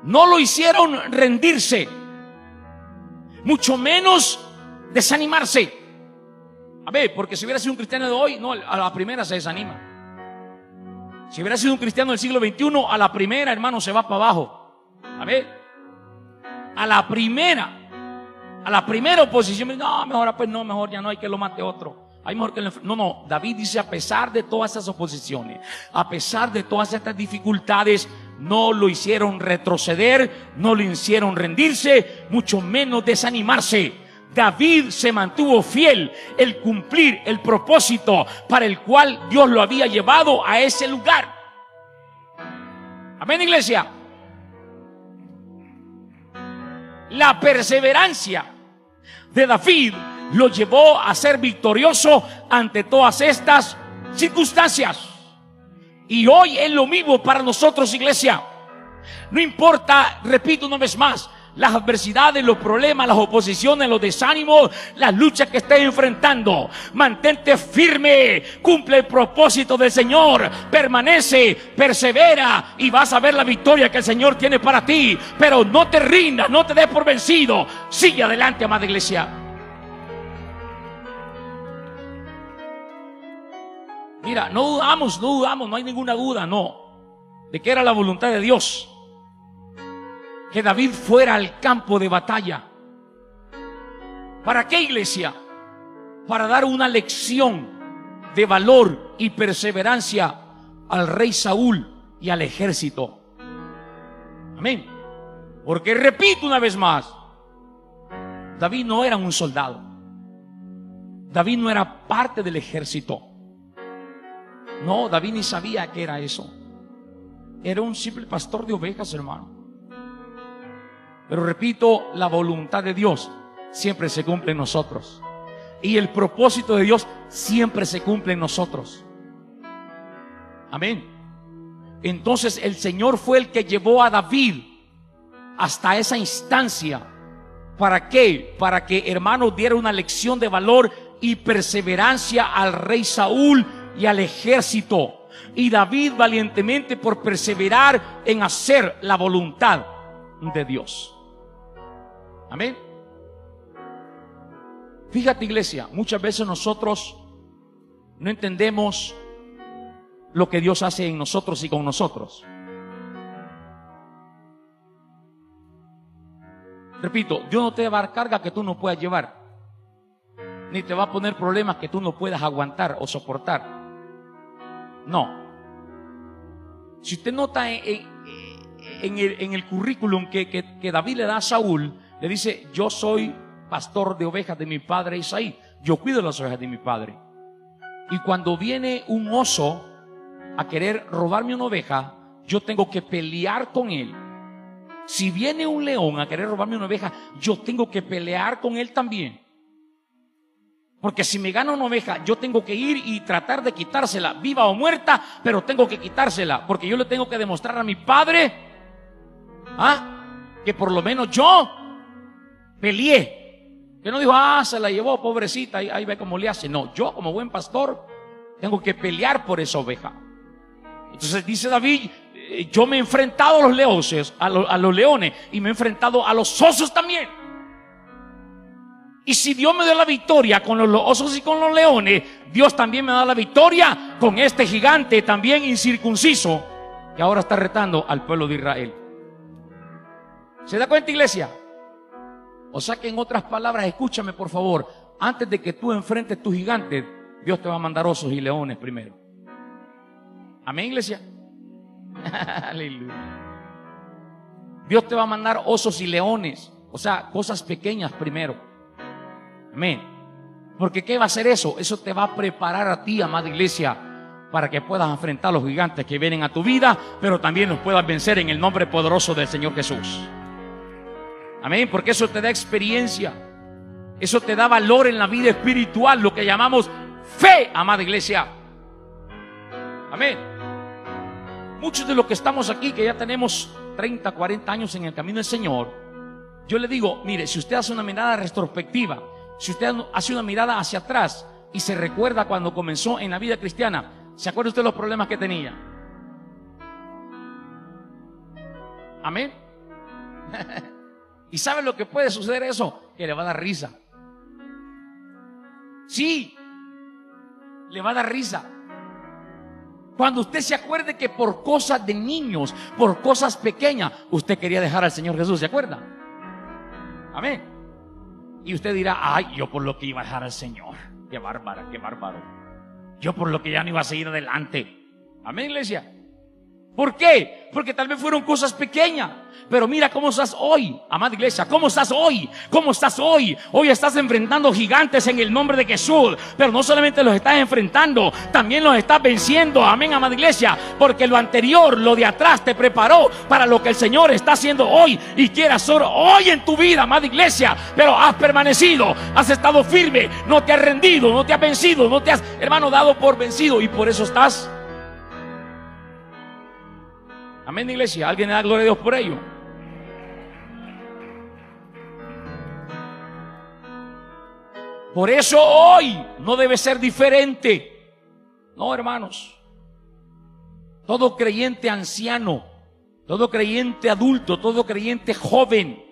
no lo hicieron rendirse, mucho menos desanimarse. A ver, porque si hubiera sido un cristiano de hoy, no, a la primera se desanima. Si hubiera sido un cristiano del siglo XXI, a la primera, hermano, se va para abajo. A ver, a la primera oposición, no, mejor, pues no, mejor ya no, hay que lo mate otro. Hay mejor que no, David dice, a pesar de todas esas oposiciones, a pesar de todas estas dificultades, no lo hicieron retroceder, no lo hicieron rendirse, mucho menos desanimarse. David se mantuvo fiel en cumplir el propósito para el cual Dios lo había llevado a ese lugar. Amén, iglesia. La perseverancia de David lo llevó a ser victorioso ante todas estas circunstancias. Y hoy es lo mismo para nosotros, iglesia. No importa, repito una vez más, las adversidades, los problemas, las oposiciones, los desánimos, las luchas que estés enfrentando, mantente firme, cumple el propósito del Señor, permanece, persevera y vas a ver la victoria que el Señor tiene para ti. Pero no te rindas, no te des por vencido, sigue adelante, amada iglesia. Mira, no dudamos, no hay ninguna duda, no, de que era la voluntad de Dios que David fuera al campo de batalla. ¿Para qué, iglesia? Para dar una lección de valor y perseverancia al rey Saúl y al ejército. Amén. Porque repito una vez más, David no era un soldado. David no era parte del ejército. No, David ni sabía qué era eso. Era un simple pastor de ovejas, hermano. Pero repito, la voluntad de Dios siempre se cumple en nosotros. Y el propósito de Dios siempre se cumple en nosotros. Amén. Entonces el Señor fue el que llevó a David hasta esa instancia. ¿Para qué? Para que, hermanos, diera una lección de valor y perseverancia al rey Saúl y al ejército. Y David valientemente por perseverar en hacer la voluntad de Dios. Amén. Fíjate, iglesia, muchas veces nosotros no entendemos lo que Dios hace en nosotros y con nosotros. Repito, Dios no te va a dar carga que tú no puedas llevar, ni te va a poner problemas que tú no puedas aguantar o soportar. No. Si usted nota en el currículum que David le da a Saúl, le dice: yo soy pastor de ovejas de mi padre Isaí, yo cuido las ovejas de mi padre. Y cuando viene un oso a querer robarme una oveja, yo tengo que pelear con él. Si viene un león a querer robarme una oveja, yo tengo que pelear con él también. Porque si me gana una oveja, yo tengo que ir y tratar de quitársela, viva o muerta, pero tengo que quitársela, porque yo le tengo que demostrar a mi padre que por lo menos yo peleé. Que no dijo: se la llevó, pobrecita, ahí ve cómo le hace. No, yo como buen pastor tengo que pelear por esa oveja. Entonces dice David: yo me he enfrentado a los leones, a los leones, y me he enfrentado a los osos también. Y si Dios me da la victoria con los osos y con los leones, Dios también me da la victoria con este gigante también incircunciso que ahora está retando al pueblo de Israel. ¿Se da cuenta, iglesia? O sea que, en otras palabras, escúchame por favor, antes de que tú enfrentes tus gigantes, Dios te va a mandar osos y leones primero. Amén, iglesia. Aleluya. Dios te va a mandar osos y leones, o sea, cosas pequeñas primero. Amén. Porque ¿qué va a hacer eso? Eso te va a preparar a ti, amada iglesia, para que puedas enfrentar los gigantes que vienen a tu vida, pero también los puedas vencer en el nombre poderoso del Señor Jesús. Amén. Porque eso te da experiencia, eso te da valor en la vida espiritual, lo que llamamos fe, amada iglesia. Amén. Muchos de los que estamos aquí, que ya tenemos 30, 40 años en el camino del Señor, yo le digo: mire, si usted hace una mirada retrospectiva, si usted hace una mirada hacia atrás y se recuerda cuando comenzó en la vida cristiana, ¿se acuerda usted de los problemas que tenía? Amén. ¿Y sabe lo que puede suceder eso? Que le va a dar risa. Sí, le va a dar risa. Cuando usted se acuerde que por cosas de niños, por cosas pequeñas, usted quería dejar al Señor Jesús, ¿se acuerda? Amén. Y usted dirá: ay, yo por lo que iba a dejar al Señor. Qué bárbara, qué bárbaro. Yo por lo que ya no iba a seguir adelante. Amén, iglesia. ¿Por qué? Porque tal vez fueron cosas pequeñas. Pero mira cómo estás hoy, amada iglesia. ¿Cómo estás hoy? ¿Cómo estás hoy? Hoy estás enfrentando gigantes en el nombre de Jesús. Pero no solamente los estás enfrentando, también los estás venciendo. Amén, amada iglesia. Porque lo anterior, lo de atrás, te preparó para lo que el Señor está haciendo hoy y quiere hacer hoy en tu vida, amada iglesia. Pero has permanecido, has estado firme, no te has rendido, no te has vencido, no te has, hermano, dado por vencido. Y por eso estás. Amén, iglesia. ¿Alguien le da gloria a Dios por ello? Por eso hoy no debe ser diferente. No, hermanos. Todo creyente anciano, todo creyente adulto, todo creyente joven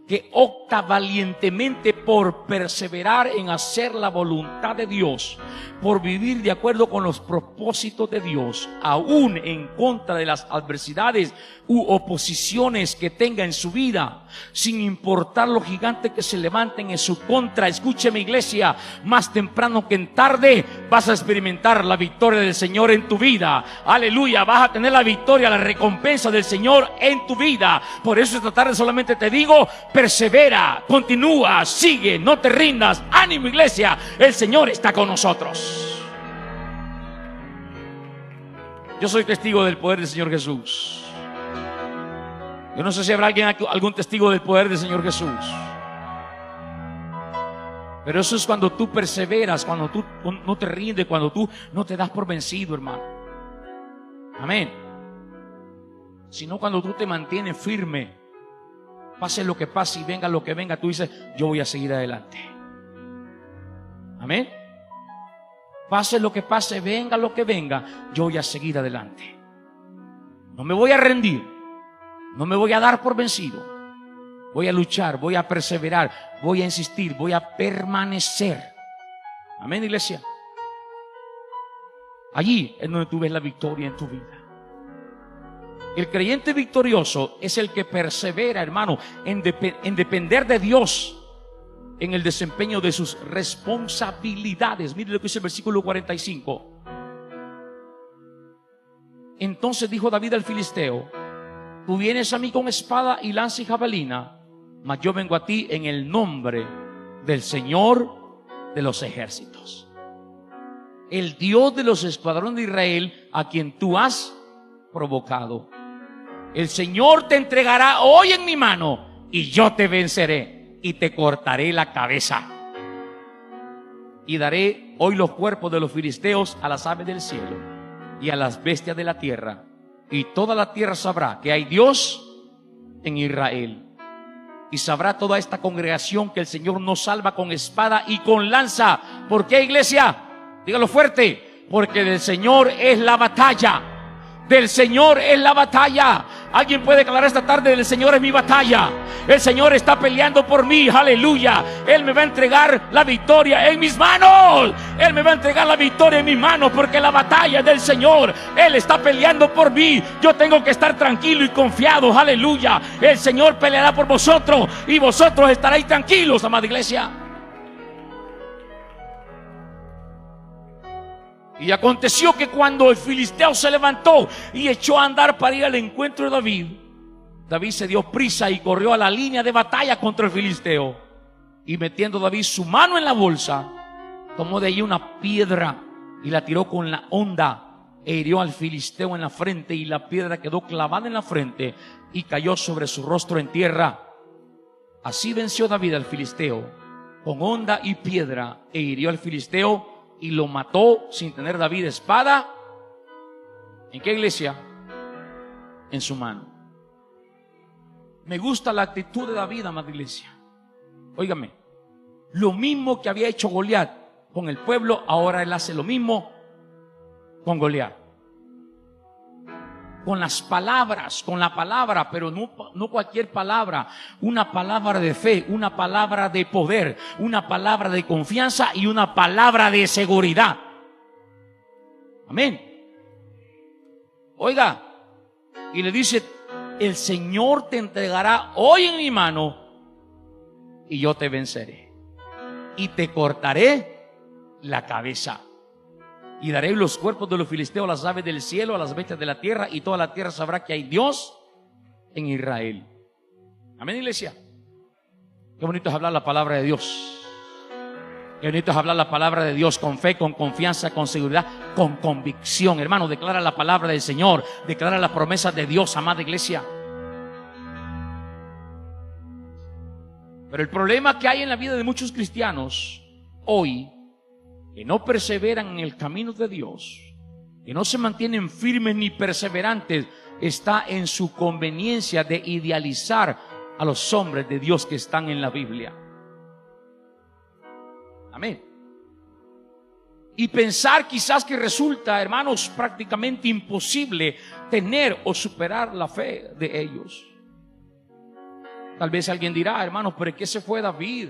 que opta valientemente por perseverar en hacer la voluntad de Dios, por vivir de acuerdo con los propósitos de Dios, aún en contra de las adversidades u oposiciones que tenga en su vida, sin importar los gigantes que se levanten en su contra. Escúcheme, iglesia, más temprano que en tarde vas a experimentar la victoria del Señor en tu vida. Aleluya, vas a tener la victoria, la recompensa del Señor en tu vida. Por eso esta tarde solamente te digo: persevera, continúa, sigue, no te rindas. Ánimo, iglesia, el Señor está con nosotros. Yo soy testigo del poder del Señor Jesús. Yo no sé si habrá algún testigo del poder del Señor Jesús. Pero eso es cuando tú perseveras, cuando tú no te rindes, cuando tú no te das por vencido, hermano. Amén. Sino cuando tú te mantienes firme, pase lo que pase y venga lo que venga, tú dices: yo voy a seguir adelante. Amén. Pase lo que pase, venga lo que venga, yo voy a seguir adelante. No me voy a rendir, no me voy a dar por vencido. Voy a luchar, voy a perseverar, voy a insistir, voy a permanecer. Amén, iglesia. Allí es donde tú ves la victoria en tu vida. El creyente victorioso es el que persevera, hermano, en depender de Dios en el desempeño de sus responsabilidades. Mire lo que dice el versículo 45. Entonces dijo David al filisteo: tú vienes a mí con espada y lanza y jabalina, mas yo vengo a ti en el nombre del Señor de los ejércitos, el Dios de los escuadrones de Israel, a quien tú has provocado. El Señor te entregará hoy en mi mano, y yo te venceré y te cortaré la cabeza. Y daré hoy los cuerpos de los filisteos a las aves del cielo y a las bestias de la tierra, y toda la tierra sabrá que hay Dios en Israel. Y sabrá toda esta congregación que el Señor nos salva con espada y con lanza. ¿Por qué, iglesia? Dígalo fuerte. Porque del Señor es la batalla. Del Señor es la batalla. Alguien puede declarar esta tarde: del Señor es mi batalla. El Señor está peleando por mí, aleluya. Él me va a entregar la victoria en mis manos. Él me va a entregar la victoria en mis manos, porque la batalla es del Señor. Él está peleando por mí. Yo tengo que estar tranquilo y confiado, aleluya. El Señor peleará por vosotros y vosotros estaréis tranquilos, amada iglesia. Y aconteció que cuando el filisteo se levantó y echó a andar para ir al encuentro de David, David se dio prisa y corrió a la línea de batalla contra el filisteo. Y metiendo David su mano en la bolsa, tomó de allí una piedra y la tiró con la honda e hirió al filisteo en la frente, y la piedra quedó clavada en la frente y cayó sobre su rostro en tierra. Así venció David al filisteo con honda y piedra, e hirió al filisteo y lo mató sin tener David espada. ¿En qué, iglesia? En su mano. Me gusta la actitud de David, amada iglesia. Óigame, lo mismo que había hecho Goliat con el pueblo, ahora él hace lo mismo con Goliat. Con las palabras, con la palabra, pero no cualquier palabra. Una palabra de fe, una palabra de poder, una palabra de confianza y una palabra de seguridad. Amén. Oiga, y le dice: el Señor te entregará hoy en mi mano, y yo te venceré y te cortaré la cabeza. Y daré los cuerpos de los filisteos a las aves del cielo, a las bestias de la tierra, y toda la tierra sabrá que hay Dios en Israel. Amén, iglesia. Qué bonito es hablar la palabra de Dios. Qué bonito es hablar la palabra de Dios con fe, con confianza, con seguridad, con convicción. Hermano, declara la palabra del Señor, declara las promesas de Dios, amada iglesia. Pero el problema que hay en la vida de muchos cristianos hoy, que no perseveran en el camino de Dios, que no se mantienen firmes ni perseverantes, está en su conveniencia de idealizar a los hombres de Dios que están en la Biblia. Amén. Y pensar quizás que resulta, hermanos, prácticamente imposible tener o superar la fe de ellos. Tal vez alguien dirá: hermanos, ¿pero qué se fue David?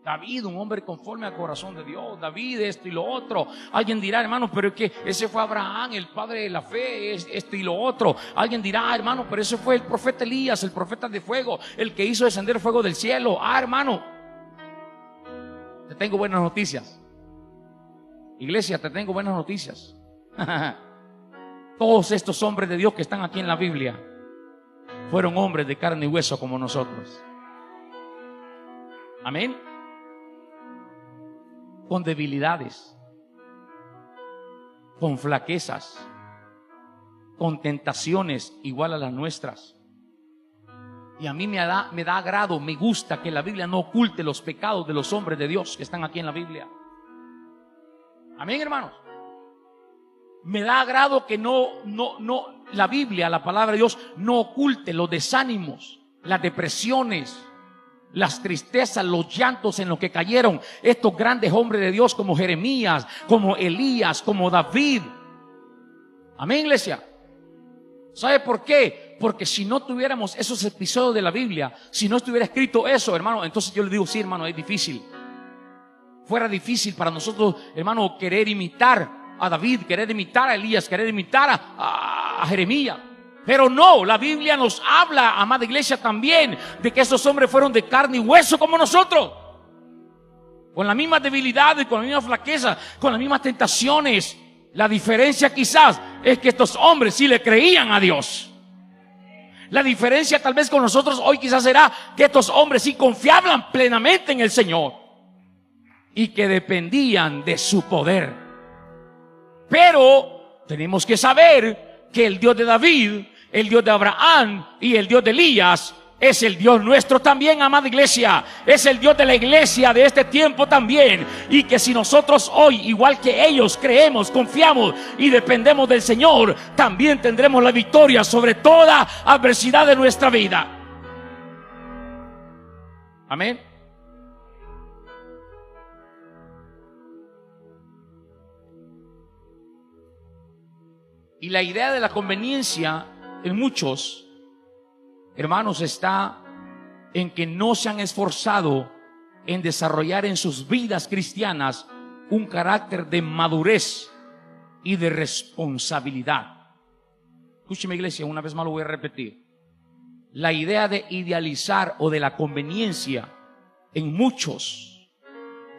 David, un hombre conforme al corazón de Dios. David, esto y lo otro. Alguien dirá: hermano, pero es que ese fue Abraham, el padre de la fe, esto y lo otro. Alguien dirá: hermano, pero ese fue el profeta Elías, el profeta de fuego, el que hizo descender fuego del cielo. Hermano, te tengo buenas noticias. Iglesia, te tengo buenas noticias. Todos estos hombres de Dios que están aquí en la Biblia fueron hombres de carne y hueso como nosotros. Amén. Con debilidades, con flaquezas, con tentaciones igual a las nuestras. Y a mí me da agrado, me gusta que la Biblia no oculte los pecados de los hombres de Dios que están aquí en la Biblia. Amén, hermanos. Me da agrado que la Biblia, la palabra de Dios, no oculte los desánimos, las depresiones, las tristezas, los llantos en los que cayeron estos grandes hombres de Dios como Jeremías, como Elías, como David. Amén, iglesia. ¿Sabe por qué? Porque si no tuviéramos esos episodios de la Biblia, si no estuviera escrito eso, hermano, entonces yo le digo: sí, hermano, es difícil. Fuera difícil para nosotros, hermano, querer imitar a David, querer imitar a Elías, querer imitar a Jeremías. Pero no, la Biblia nos habla, amada iglesia, también de que esos hombres fueron de carne y hueso como nosotros, con la misma debilidad y con la misma flaqueza, con las mismas tentaciones. La diferencia quizás es que estos hombres sí le creían a Dios. La diferencia tal vez con nosotros hoy quizás será que estos hombres sí confiaban plenamente en el Señor y que dependían de su poder. Pero tenemos que saber que el Dios de David, el Dios de Abraham y el Dios de Elías es el Dios nuestro también, amada iglesia. Es el Dios de la iglesia de este tiempo también. Y que si nosotros hoy, igual que ellos, creemos, confiamos y dependemos del Señor, también tendremos la victoria sobre toda adversidad de nuestra vida. Amén. Y la idea de la conveniencia en muchos, hermanos, está en que no se han esforzado en desarrollar en sus vidas cristianas un carácter de madurez y de responsabilidad. Escúcheme, iglesia, una vez más lo voy a repetir. La idea de idealizar o de la conveniencia en muchos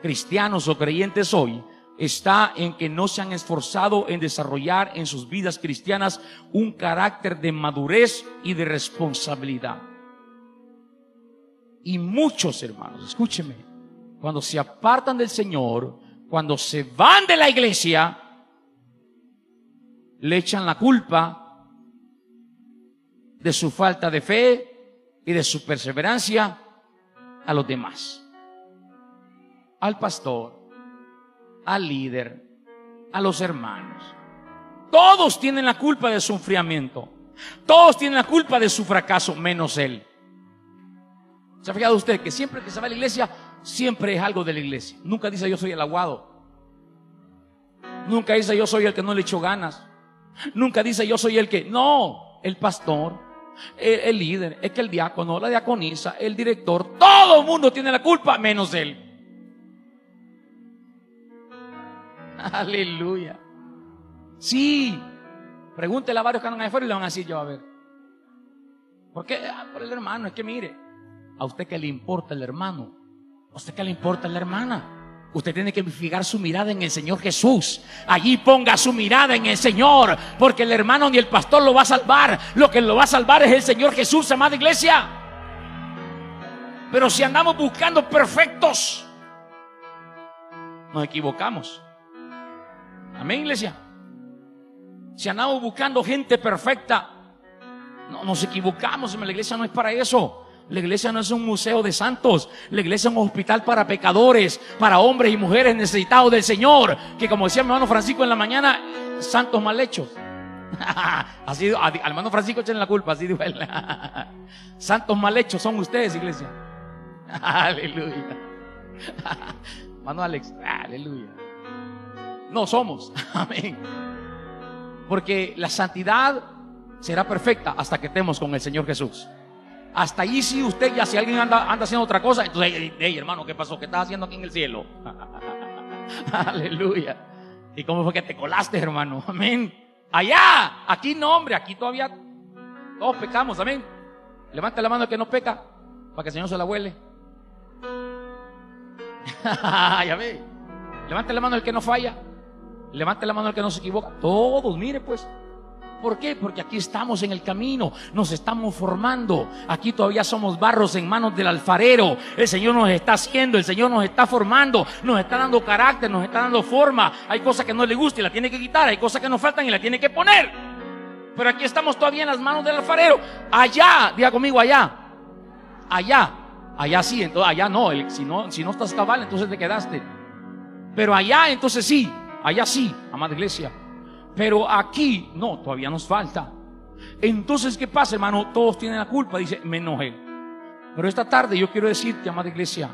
cristianos o creyentes hoy está en que no se han esforzado en desarrollar en sus vidas cristianas un carácter de madurez y de responsabilidad. Y muchos hermanos, escúcheme, cuando se apartan del Señor, cuando se van de la iglesia, le echan la culpa de su falta de fe y de su perseverancia a los demás, al pastor, al líder, a los hermanos. Todos tienen la culpa de su enfriamiento. Todos tienen la culpa de su fracaso, menos él. ¿Se ha fijado usted que siempre que se va a la iglesia, siempre es algo de la iglesia? Nunca dice yo soy el aguado. Nunca dice yo soy el que no le echó ganas. Nunca dice yo soy el que... No, el pastor, el líder, es que el diácono, la diaconisa, el director, todo el mundo tiene la culpa, menos él. Aleluya. Sí, pregúntele a varios que andan ahí afuera y le van a decir: yo, a ver, ¿por qué? Por el hermano. Es que mire, ¿a usted qué le importa el hermano? ¿A usted qué le importa la hermana? Usted tiene que fijar su mirada en el Señor Jesús. Allí ponga su mirada en el Señor, porque el hermano ni el pastor lo va a salvar. Lo que lo va a salvar es el Señor Jesús, amada iglesia. Pero si andamos buscando perfectos, nos equivocamos. Amén, iglesia. Si andamos buscando gente perfecta, no, nos equivocamos. La iglesia no es para eso. La iglesia no es un museo de santos. La iglesia es un hospital para pecadores, para hombres y mujeres necesitados del Señor, que, como decía mi hermano Francisco en la mañana, santos mal hechos. Así, al hermano Francisco echen la culpa, así dijo él. Santos mal hechos son ustedes, iglesia. Aleluya. Hermano Alex, aleluya. No somos, amén. Porque la santidad será perfecta hasta que estemos con el Señor Jesús. Hasta allí sí usted ya, si alguien anda haciendo otra cosa, entonces, hey hermano, ¿qué pasó? ¿Qué estás haciendo aquí en el cielo? Aleluya. ¿Y cómo fue que te colaste, hermano? Amén. Allá, aquí no, hombre, aquí todavía todos pecamos, amén. Levante la mano el que no peca, para que el Señor se la huele. Ya ve. Levante la mano el que no falla. Levante la mano el que no se equivoca. Todos, mire pues. ¿Por qué? Porque aquí estamos en el camino, nos estamos formando. Aquí todavía somos barros en manos del alfarero. El Señor nos está haciendo, el Señor nos está formando, nos está dando carácter, nos está dando forma. Hay cosas que no le gustan y la tiene que quitar, hay cosas que nos faltan y la tiene que poner. Pero aquí estamos todavía en las manos del alfarero. Allá, diga conmigo, allá. Allá sí, entonces allá no. Si no estás cabal, entonces te quedaste. Pero allá, entonces sí. Allá sí, amada iglesia. Pero aquí no, todavía nos falta. Entonces, ¿qué pasa, hermano? Todos tienen la culpa, dice, menos él. Pero esta tarde yo quiero decirte, amada iglesia,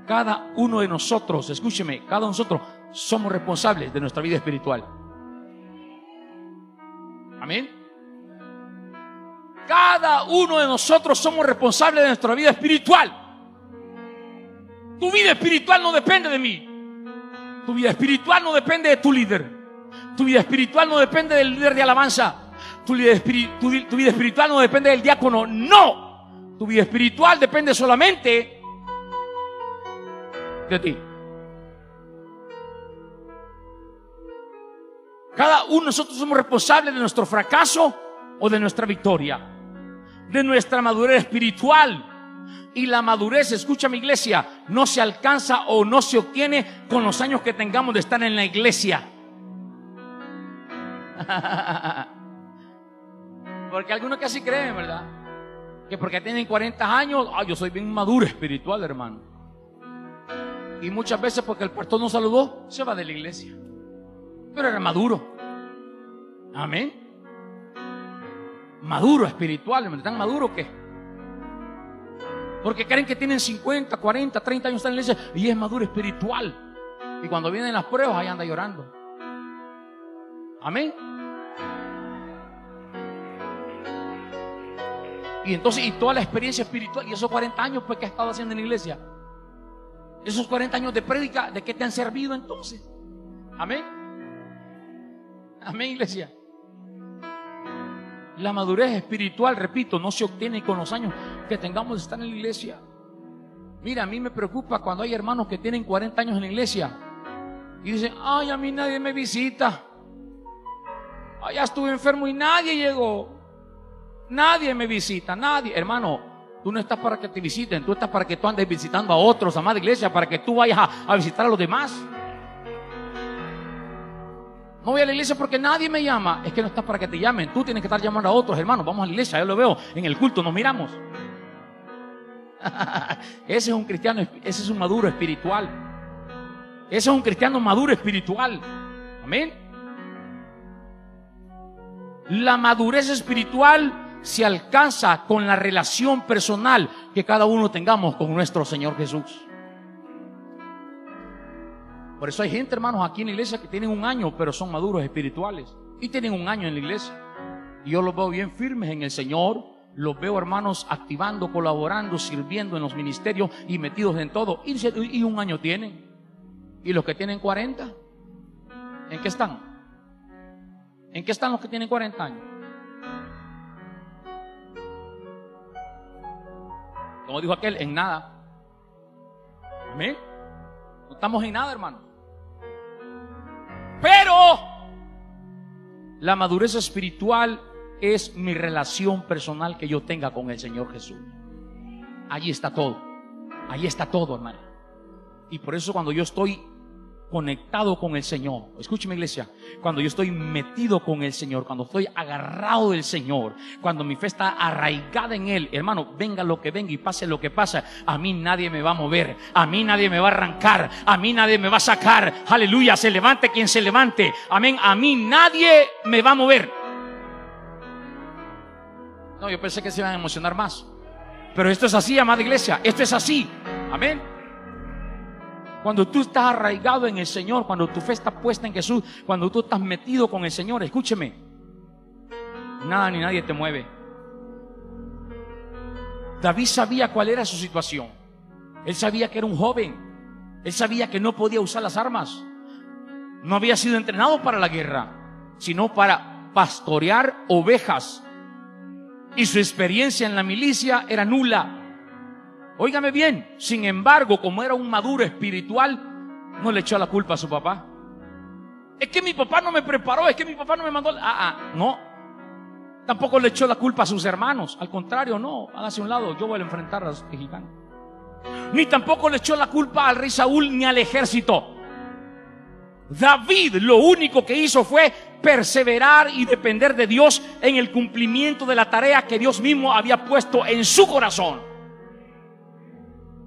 cada uno de nosotros, escúcheme, cada uno de nosotros somos responsables de nuestra vida espiritual. Amén. Cada uno de nosotros somos responsables de nuestra vida espiritual. Tu vida espiritual no depende de mí. Tu vida espiritual no depende de tu líder. Tu vida espiritual no depende del líder de alabanza. tu vida espiritual no depende del diácono. No, tu vida espiritual depende solamente de ti. Cada uno de nosotros somos responsables de nuestro fracaso o de nuestra victoria, de nuestra madurez espiritual. Y la madurez, escucha mi iglesia, no se alcanza o no se obtiene con los años que tengamos de estar en la iglesia. Porque algunos que así creen, ¿verdad? Que porque tienen 40 años, yo soy bien maduro espiritual, hermano. Y muchas veces porque el pastor no saludó, se va de la iglesia. Pero era maduro. Amén. Maduro espiritual, ¿me están maduro qué? Porque creen que tienen 50, 40, 30 años en la iglesia y es maduro espiritual. Y cuando vienen las pruebas, ahí anda llorando. Amén. Y entonces, y toda la experiencia espiritual, y esos 40 años pues que has estado haciendo en la iglesia, esos 40 años de prédica, ¿de qué te han servido entonces? Amén. Amén, iglesia. La madurez espiritual, repito, no se obtiene con los años que tengamos de estar en la iglesia. Mira, a mí me preocupa cuando hay hermanos que tienen 40 años en la iglesia y dicen, ay, a mí nadie me visita. Ay, ya estuve enfermo y nadie llegó. Nadie me visita, nadie. Hermano, tú no estás para que te visiten, tú estás para que tú andes visitando a otros, amada iglesia, para que tú vayas a visitar a los demás. No voy a la iglesia porque nadie me llama. Es que no estás para que te llamen, tú tienes que estar llamando a otros hermanos. Vamos a la iglesia, yo lo veo en el culto, nos miramos. Ese es un cristiano, ese es un maduro espiritual. Ese es un cristiano maduro espiritual. Amén. La madurez espiritual se alcanza con la relación personal que cada uno tengamos con nuestro Señor Jesús. Por eso hay gente, hermanos, aquí en la iglesia que tienen un año, pero son maduros espirituales. Y tienen un año en la iglesia. Y yo los veo bien firmes en el Señor. Los veo, hermanos, activando, colaborando, sirviendo en los ministerios y metidos en todo. Y un año tienen. ¿Y los que tienen 40? ¿En qué están? ¿En qué están los que tienen 40 años? Como dijo aquel, en nada. Amén. No estamos en nada, hermano. Pero la madurez espiritual es mi relación personal que yo tenga con el Señor Jesús. Allí está todo. Allí está todo, hermano. Y por eso cuando yo estoy conectado con el Señor, escúcheme, iglesia, cuando yo estoy metido con el Señor, cuando estoy agarrado del Señor, cuando mi fe está arraigada en Él, hermano, venga lo que venga y pase lo que pase, a mí nadie me va a mover, a mí nadie me va a arrancar, a mí nadie me va a sacar. Aleluya, se levante quien se levante, amén. A mí nadie me va a mover. No, yo pensé que se iban a emocionar más, pero esto es así, amada iglesia, esto es así, amén. Cuando tú estás arraigado en el Señor, cuando tu fe está puesta en Jesús, cuando tú estás metido con el Señor, escúcheme, nada ni nadie te mueve. David sabía cuál era su situación. Él sabía que era un joven. Él sabía que no podía usar las armas. No había sido entrenado para la guerra, sino para pastorear ovejas. Y su experiencia en la milicia era nula. Óigame bien, sin embargo, como era un maduro espiritual, no le echó la culpa a su papá. Es que mi papá no me preparó, es que mi papá no me mandó. No. Tampoco le echó la culpa a sus hermanos. Al contrario, no, hágase a un lado, yo voy a enfrentar a los mexicanos. Ni tampoco le echó la culpa al rey Saúl ni al ejército. David lo único que hizo fue perseverar y depender de Dios en el cumplimiento de la tarea que Dios mismo había puesto en su corazón.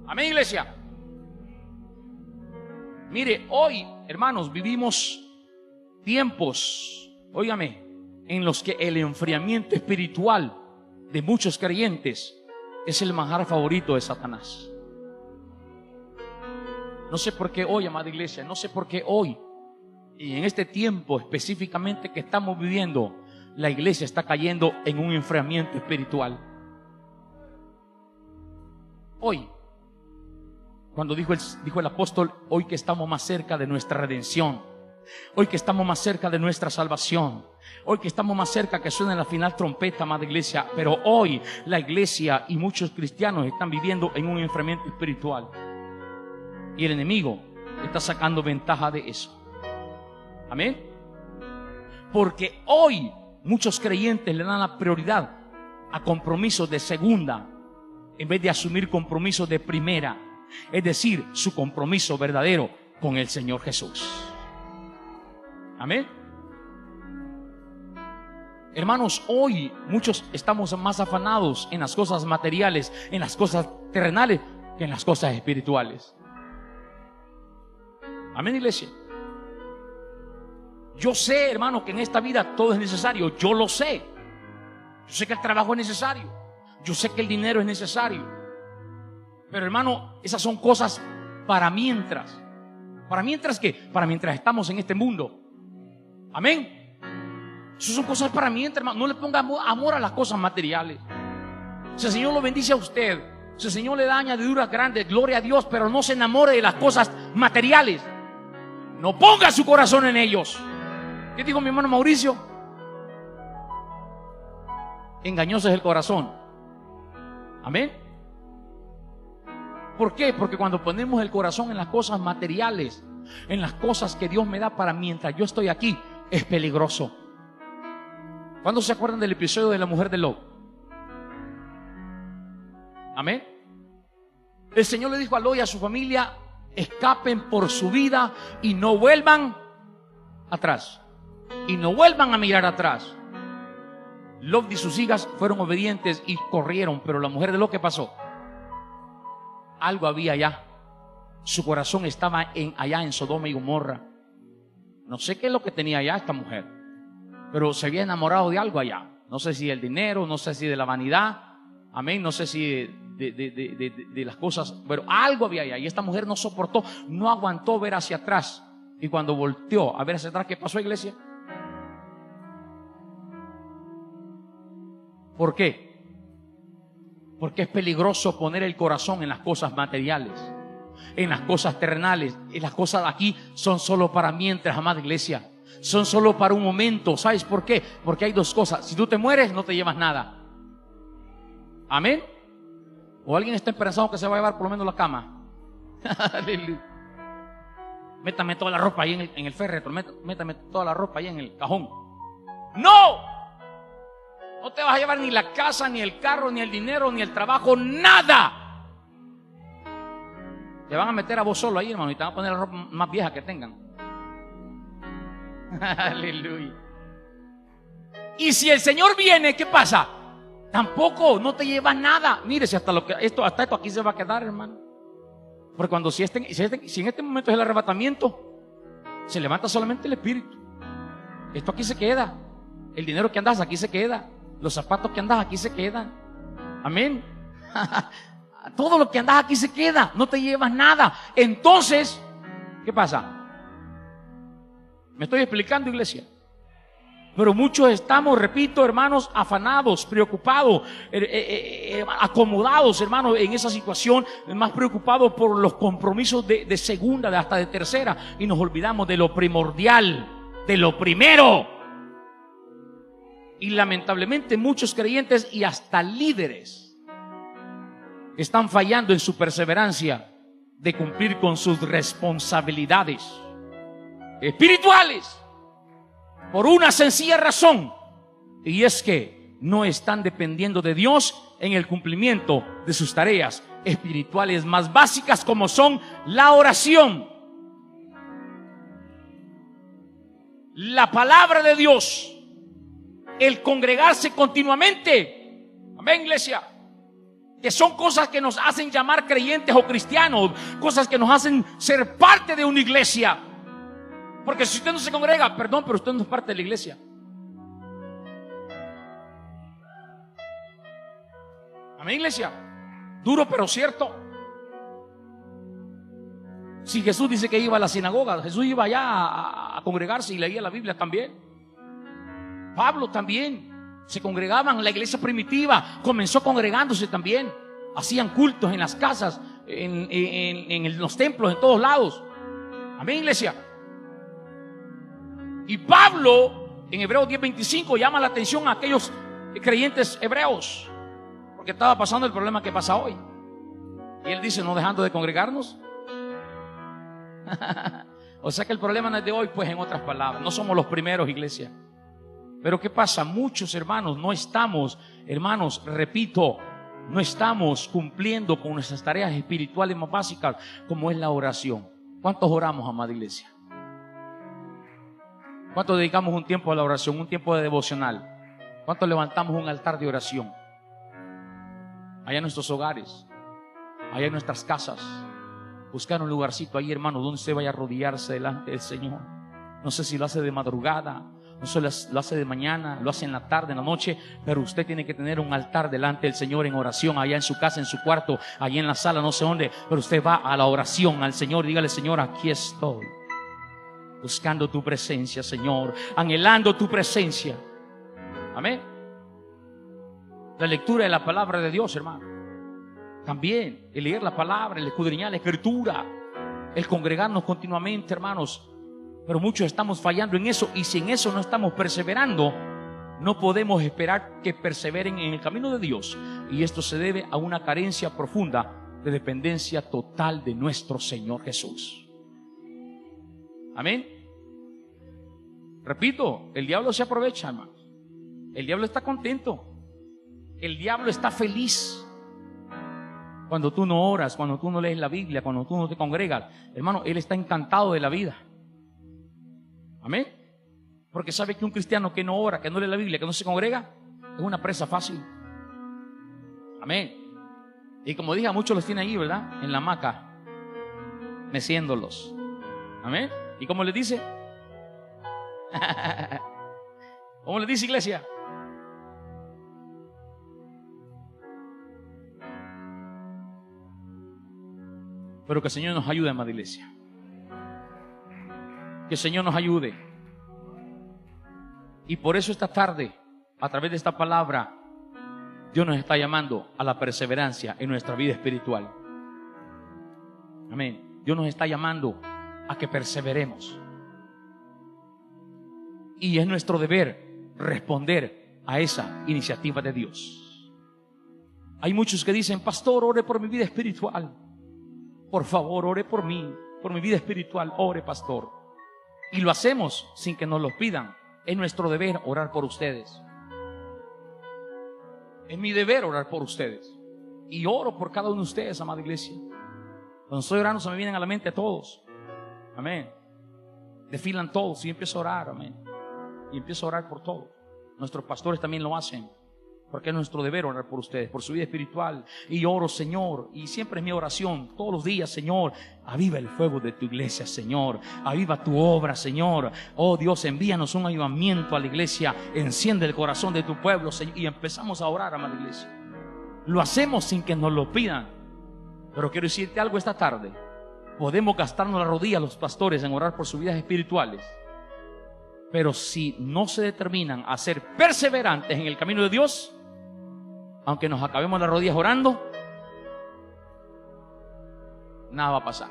Amén, iglesia. Mire, hoy, hermanos, vivimos tiempos, óigame, en los que el enfriamiento espiritual de muchos creyentes es el manjar favorito de Satanás. No sé por qué hoy, amada iglesia, no sé por qué hoy, y en este tiempo específicamente que estamos viviendo, la iglesia está cayendo en un enfriamiento espiritual. Hoy, cuando dijo el apóstol, hoy que estamos más cerca de nuestra redención, Hoy que estamos más cerca de nuestra salvación. Hoy que estamos más cerca que suene la final trompeta, amada iglesia. Pero hoy la iglesia y muchos cristianos están viviendo en un enfriamiento espiritual. Y el enemigo está sacando ventaja de eso. Amén. Porque hoy muchos creyentes le dan la prioridad a compromisos de segunda en vez de asumir compromisos de primera. Es decir, su compromiso verdadero con el Señor Jesús. Amén. Hermanos, hoy muchos estamos más afanados en las cosas materiales, en las cosas terrenales, que en las cosas espirituales. Amén, iglesia. Yo sé, hermano, que en esta vida todo es necesario. Yo lo sé. Yo sé que el trabajo es necesario. Yo sé que el dinero es necesario. Pero, hermano, esas son cosas para mientras. ¿Para mientras qué? Para mientras estamos en este mundo. Amén. Esas son cosas para mientras, hermano. No le ponga amor a las cosas materiales. Si el Señor lo bendice a usted, si el Señor le da añadiduras grandes, gloria a Dios, pero no se enamore de las cosas materiales. No ponga su corazón en ellos. ¿Qué dijo mi hermano Mauricio? Engañoso es el corazón. Amén. ¿Por qué? Porque cuando ponemos el corazón en las cosas materiales, en las cosas que Dios me da para mientras yo estoy aquí, es peligroso. ¿Cuándo se acuerdan del episodio de la mujer de Lot? Amén. El Señor le dijo a Lot y a su familia: escapen por su vida y no vuelvan atrás. Y no vuelvan a mirar atrás. Lot y sus hijas fueron obedientes y corrieron. Pero la mujer de Lot, ¿qué pasó? Algo había allá. Su corazón estaba allá en Sodoma y Gomorra. No sé qué es lo que tenía allá esta mujer, pero se había enamorado de algo allá. No sé si del dinero, no sé si de la vanidad. Amén. No sé si de las cosas, pero algo había allá. Y esta mujer no soportó, no aguantó ver hacia atrás. Y cuando volteó a ver hacia atrás, ¿qué pasó, iglesia? ¿Por qué? Porque es peligroso poner el corazón en las cosas materiales, en las cosas terrenales. Y las cosas aquí son solo para mientras, amada iglesia. Son solo para un momento. ¿Sabes por qué? Porque hay dos cosas. Si tú te mueres, no te llevas nada. Amén. ¿O alguien está esperanzado que se va a llevar por lo menos la cama? Aleluya. Métame toda la ropa ahí en el féretro. Métame toda la ropa ahí en el cajón. ¡No! No te vas a llevar ni la casa, ni el carro, ni el dinero, ni el trabajo, nada. Te van a meter a vos solo ahí, hermano, y te van a poner la ropa más vieja que tengan. Aleluya. Y si el Señor viene, ¿qué pasa? Tampoco, no te llevas nada. Mire, si hasta esto aquí se va a quedar, hermano. Porque cuando si en este momento es el arrebatamiento, se levanta solamente el espíritu. Esto aquí se queda. El dinero que andas aquí se queda. Los zapatos que andas aquí se quedan. Amén. Todo lo que andas aquí se queda. No te llevas nada. Entonces, ¿qué pasa? ¿Me estoy explicando, iglesia? Pero muchos estamos, repito, hermanos, afanados, preocupados, acomodados, hermanos, en esa situación, más preocupados por los compromisos de segunda, hasta de tercera, y nos olvidamos de lo primordial, de lo primero. Y lamentablemente muchos creyentes y hasta líderes están fallando en su perseverancia de cumplir con sus responsabilidades espirituales. Por una sencilla razón, y es que no están dependiendo de Dios en el cumplimiento de sus tareas espirituales más básicas, como son la oración, la palabra de Dios, el congregarse continuamente. Amén, iglesia. Que son cosas que nos hacen llamar creyentes o cristianos, cosas que nos hacen ser parte de una iglesia. Porque si usted no se congrega, perdón, pero usted no es parte de la iglesia. Amén, iglesia. Duro pero cierto. Si Jesús dice que iba a la sinagoga, Jesús iba allá a congregarse y leía la Biblia también. Pablo también. Se congregaban en la iglesia primitiva. Comenzó congregándose también. Hacían cultos en las casas, en los templos, en todos lados. Amén, iglesia. Y Pablo, en Hebreos 10:25, llama la atención a aquellos creyentes hebreos, porque estaba pasando el problema que pasa hoy. Y él dice, no dejando de congregarnos. O sea que el problema no es de hoy, pues, en otras palabras, no somos los primeros, iglesia. Pero ¿qué pasa? Muchos hermanos no estamos, hermanos, repito, no estamos cumpliendo con nuestras tareas espirituales más básicas, como es la oración. ¿Cuántos oramos, amada iglesia? ¿Cuántos dedicamos un tiempo a la oración, un tiempo de devocional? ¿Cuántos levantamos un altar de oración? Allá en nuestros hogares, allá en nuestras casas. Buscar un lugarcito ahí, hermano, donde usted vaya a arrodillarse delante del Señor. No sé si lo hace de madrugada, no sé si lo hace de mañana, lo hace en la tarde, en la noche, pero usted tiene que tener un altar delante del Señor en oración, allá en su casa, en su cuarto, allá en la sala, no sé dónde, pero usted va a la oración al Señor. Dígale, Señor, aquí estoy, buscando tu presencia, Señor, anhelando tu presencia. Amén. La lectura de la palabra de Dios, hermano. También el leer la palabra, el escudriñar la escritura, el congregarnos continuamente, hermanos. Pero muchos estamos fallando en eso, y si en eso no estamos perseverando, no podemos esperar que perseveren en el camino de Dios. Y esto se debe a una carencia profunda de dependencia total de nuestro Señor Jesús. Amén. Repito, el diablo se aprovecha, hermanos. El diablo está contento. El diablo está feliz cuando tú no oras, cuando tú no lees la Biblia, cuando tú no te congregas. Hermano, él está encantado de la vida. Amén. Porque sabe que un cristiano que no ora, que no lee la Biblia, que no se congrega, es una presa fácil. Amén. Y como dije, a muchos los tiene ahí, ¿verdad? En la hamaca, meciéndolos. Amén. ¿Y cómo les dice? ¿Cómo les dice, iglesia? Pero que el Señor nos ayude, amada iglesia. Que el Señor nos ayude. Y por eso esta tarde, a través de esta palabra, Dios nos está llamando a la perseverancia en nuestra vida espiritual. Amén. Dios nos está llamando a que perseveremos. Y es nuestro deber responder a esa iniciativa de Dios. Hay muchos que dicen, pastor, ore por mi vida espiritual. Por favor, ore por mí, por mi vida espiritual, ore, pastor. Y lo hacemos sin que nos lo pidan. Es nuestro deber orar por ustedes. Es mi deber orar por ustedes. Y oro por cada uno de ustedes, amada iglesia. Cuando estoy orando se me vienen a la mente todos. Amén. Desfilan todos y empiezo a orar, amén. Y empiezo a orar por todos. Nuestros pastores también lo hacen. Porque es nuestro deber orar por ustedes, por su vida espiritual. Y oro, Señor, y siempre es mi oración, todos los días, Señor, aviva el fuego de tu iglesia, Señor. Aviva tu obra, Señor. Oh Dios, envíanos un avivamiento a la iglesia. Enciende el corazón de tu pueblo, Señor. Y empezamos a orar, amada iglesia. Lo hacemos sin que nos lo pidan. Pero quiero decirte algo esta tarde. Podemos gastarnos la rodilla los pastores en orar por sus vidas espirituales. Pero si no se determinan a ser perseverantes en el camino de Dios, aunque nos acabemos las rodillas orando, nada va a pasar.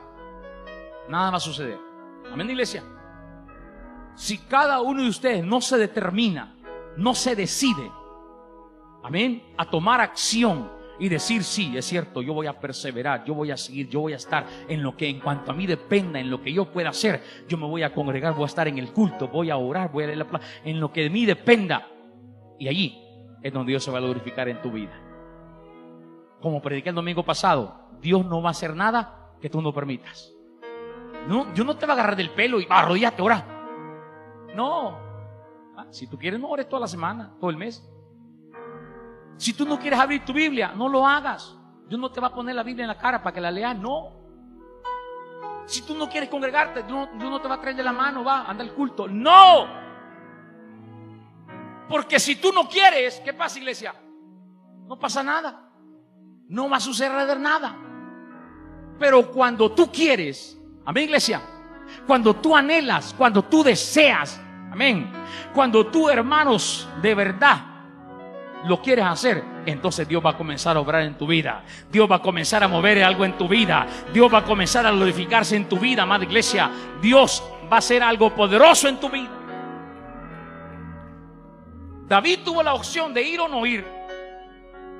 Nada va a suceder. Amén, iglesia. Si cada uno de ustedes no se determina, no se decide, amén, a tomar acción y decir, sí, es cierto, yo voy a perseverar, yo voy a seguir, yo voy a estar en lo que en cuanto a mí dependa, en lo que yo pueda hacer, yo me voy a congregar, voy a estar en el culto, voy a orar, voy a leer la palabra, en lo que de mí dependa. Y allí es donde Dios se va a glorificar en tu vida. Como prediqué el domingo pasado, Dios no va a hacer nada que tú no permitas. No, Dios no te va a agarrar del pelo y arrodíllate, ora. No. Si tú quieres, no ores toda la semana, todo el mes. Si tú no quieres abrir tu Biblia, no lo hagas. Dios no te va a poner la Biblia en la cara para que la leas, no. Si tú no quieres congregarte, Dios no te va a traer de la mano, va, anda al culto. No. Porque si tú no quieres, ¿qué pasa, iglesia? No pasa nada. No va a suceder nada. Pero cuando tú quieres, amén, iglesia, cuando tú anhelas, cuando tú deseas, amén, cuando tú, hermanos, de verdad lo quieres hacer, entonces Dios va a comenzar a obrar en tu vida. Dios va a comenzar a mover algo en tu vida. Dios va a comenzar a glorificarse en tu vida, amada iglesia. Dios va a hacer algo poderoso en tu vida. David tuvo la opción de ir o no ir.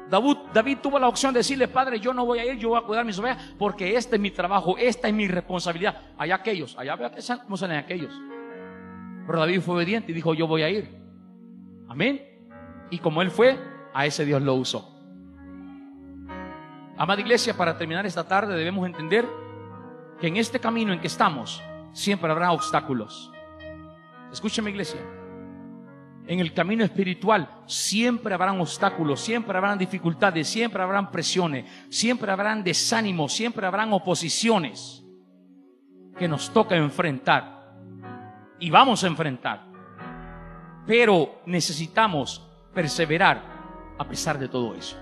David tuvo la opción de decirle: Padre, yo no voy a ir, yo voy a cuidar mis ovejas, porque este es mi trabajo, esta es mi responsabilidad. Allá aquellos, allá vea cómo salen aquellos. Pero David fue obediente y dijo: yo voy a ir. Amén. Y como él fue, a ese Dios lo usó. Amada iglesia, para terminar esta tarde debemos entender que en este camino en que estamos siempre habrá obstáculos. Escúcheme, iglesia. En el camino espiritual siempre habrán obstáculos, siempre habrán dificultades, siempre habrán presiones, siempre habrán desánimos, siempre habrán oposiciones que nos toca enfrentar y vamos a enfrentar. Pero necesitamos perseverar a pesar de todo eso.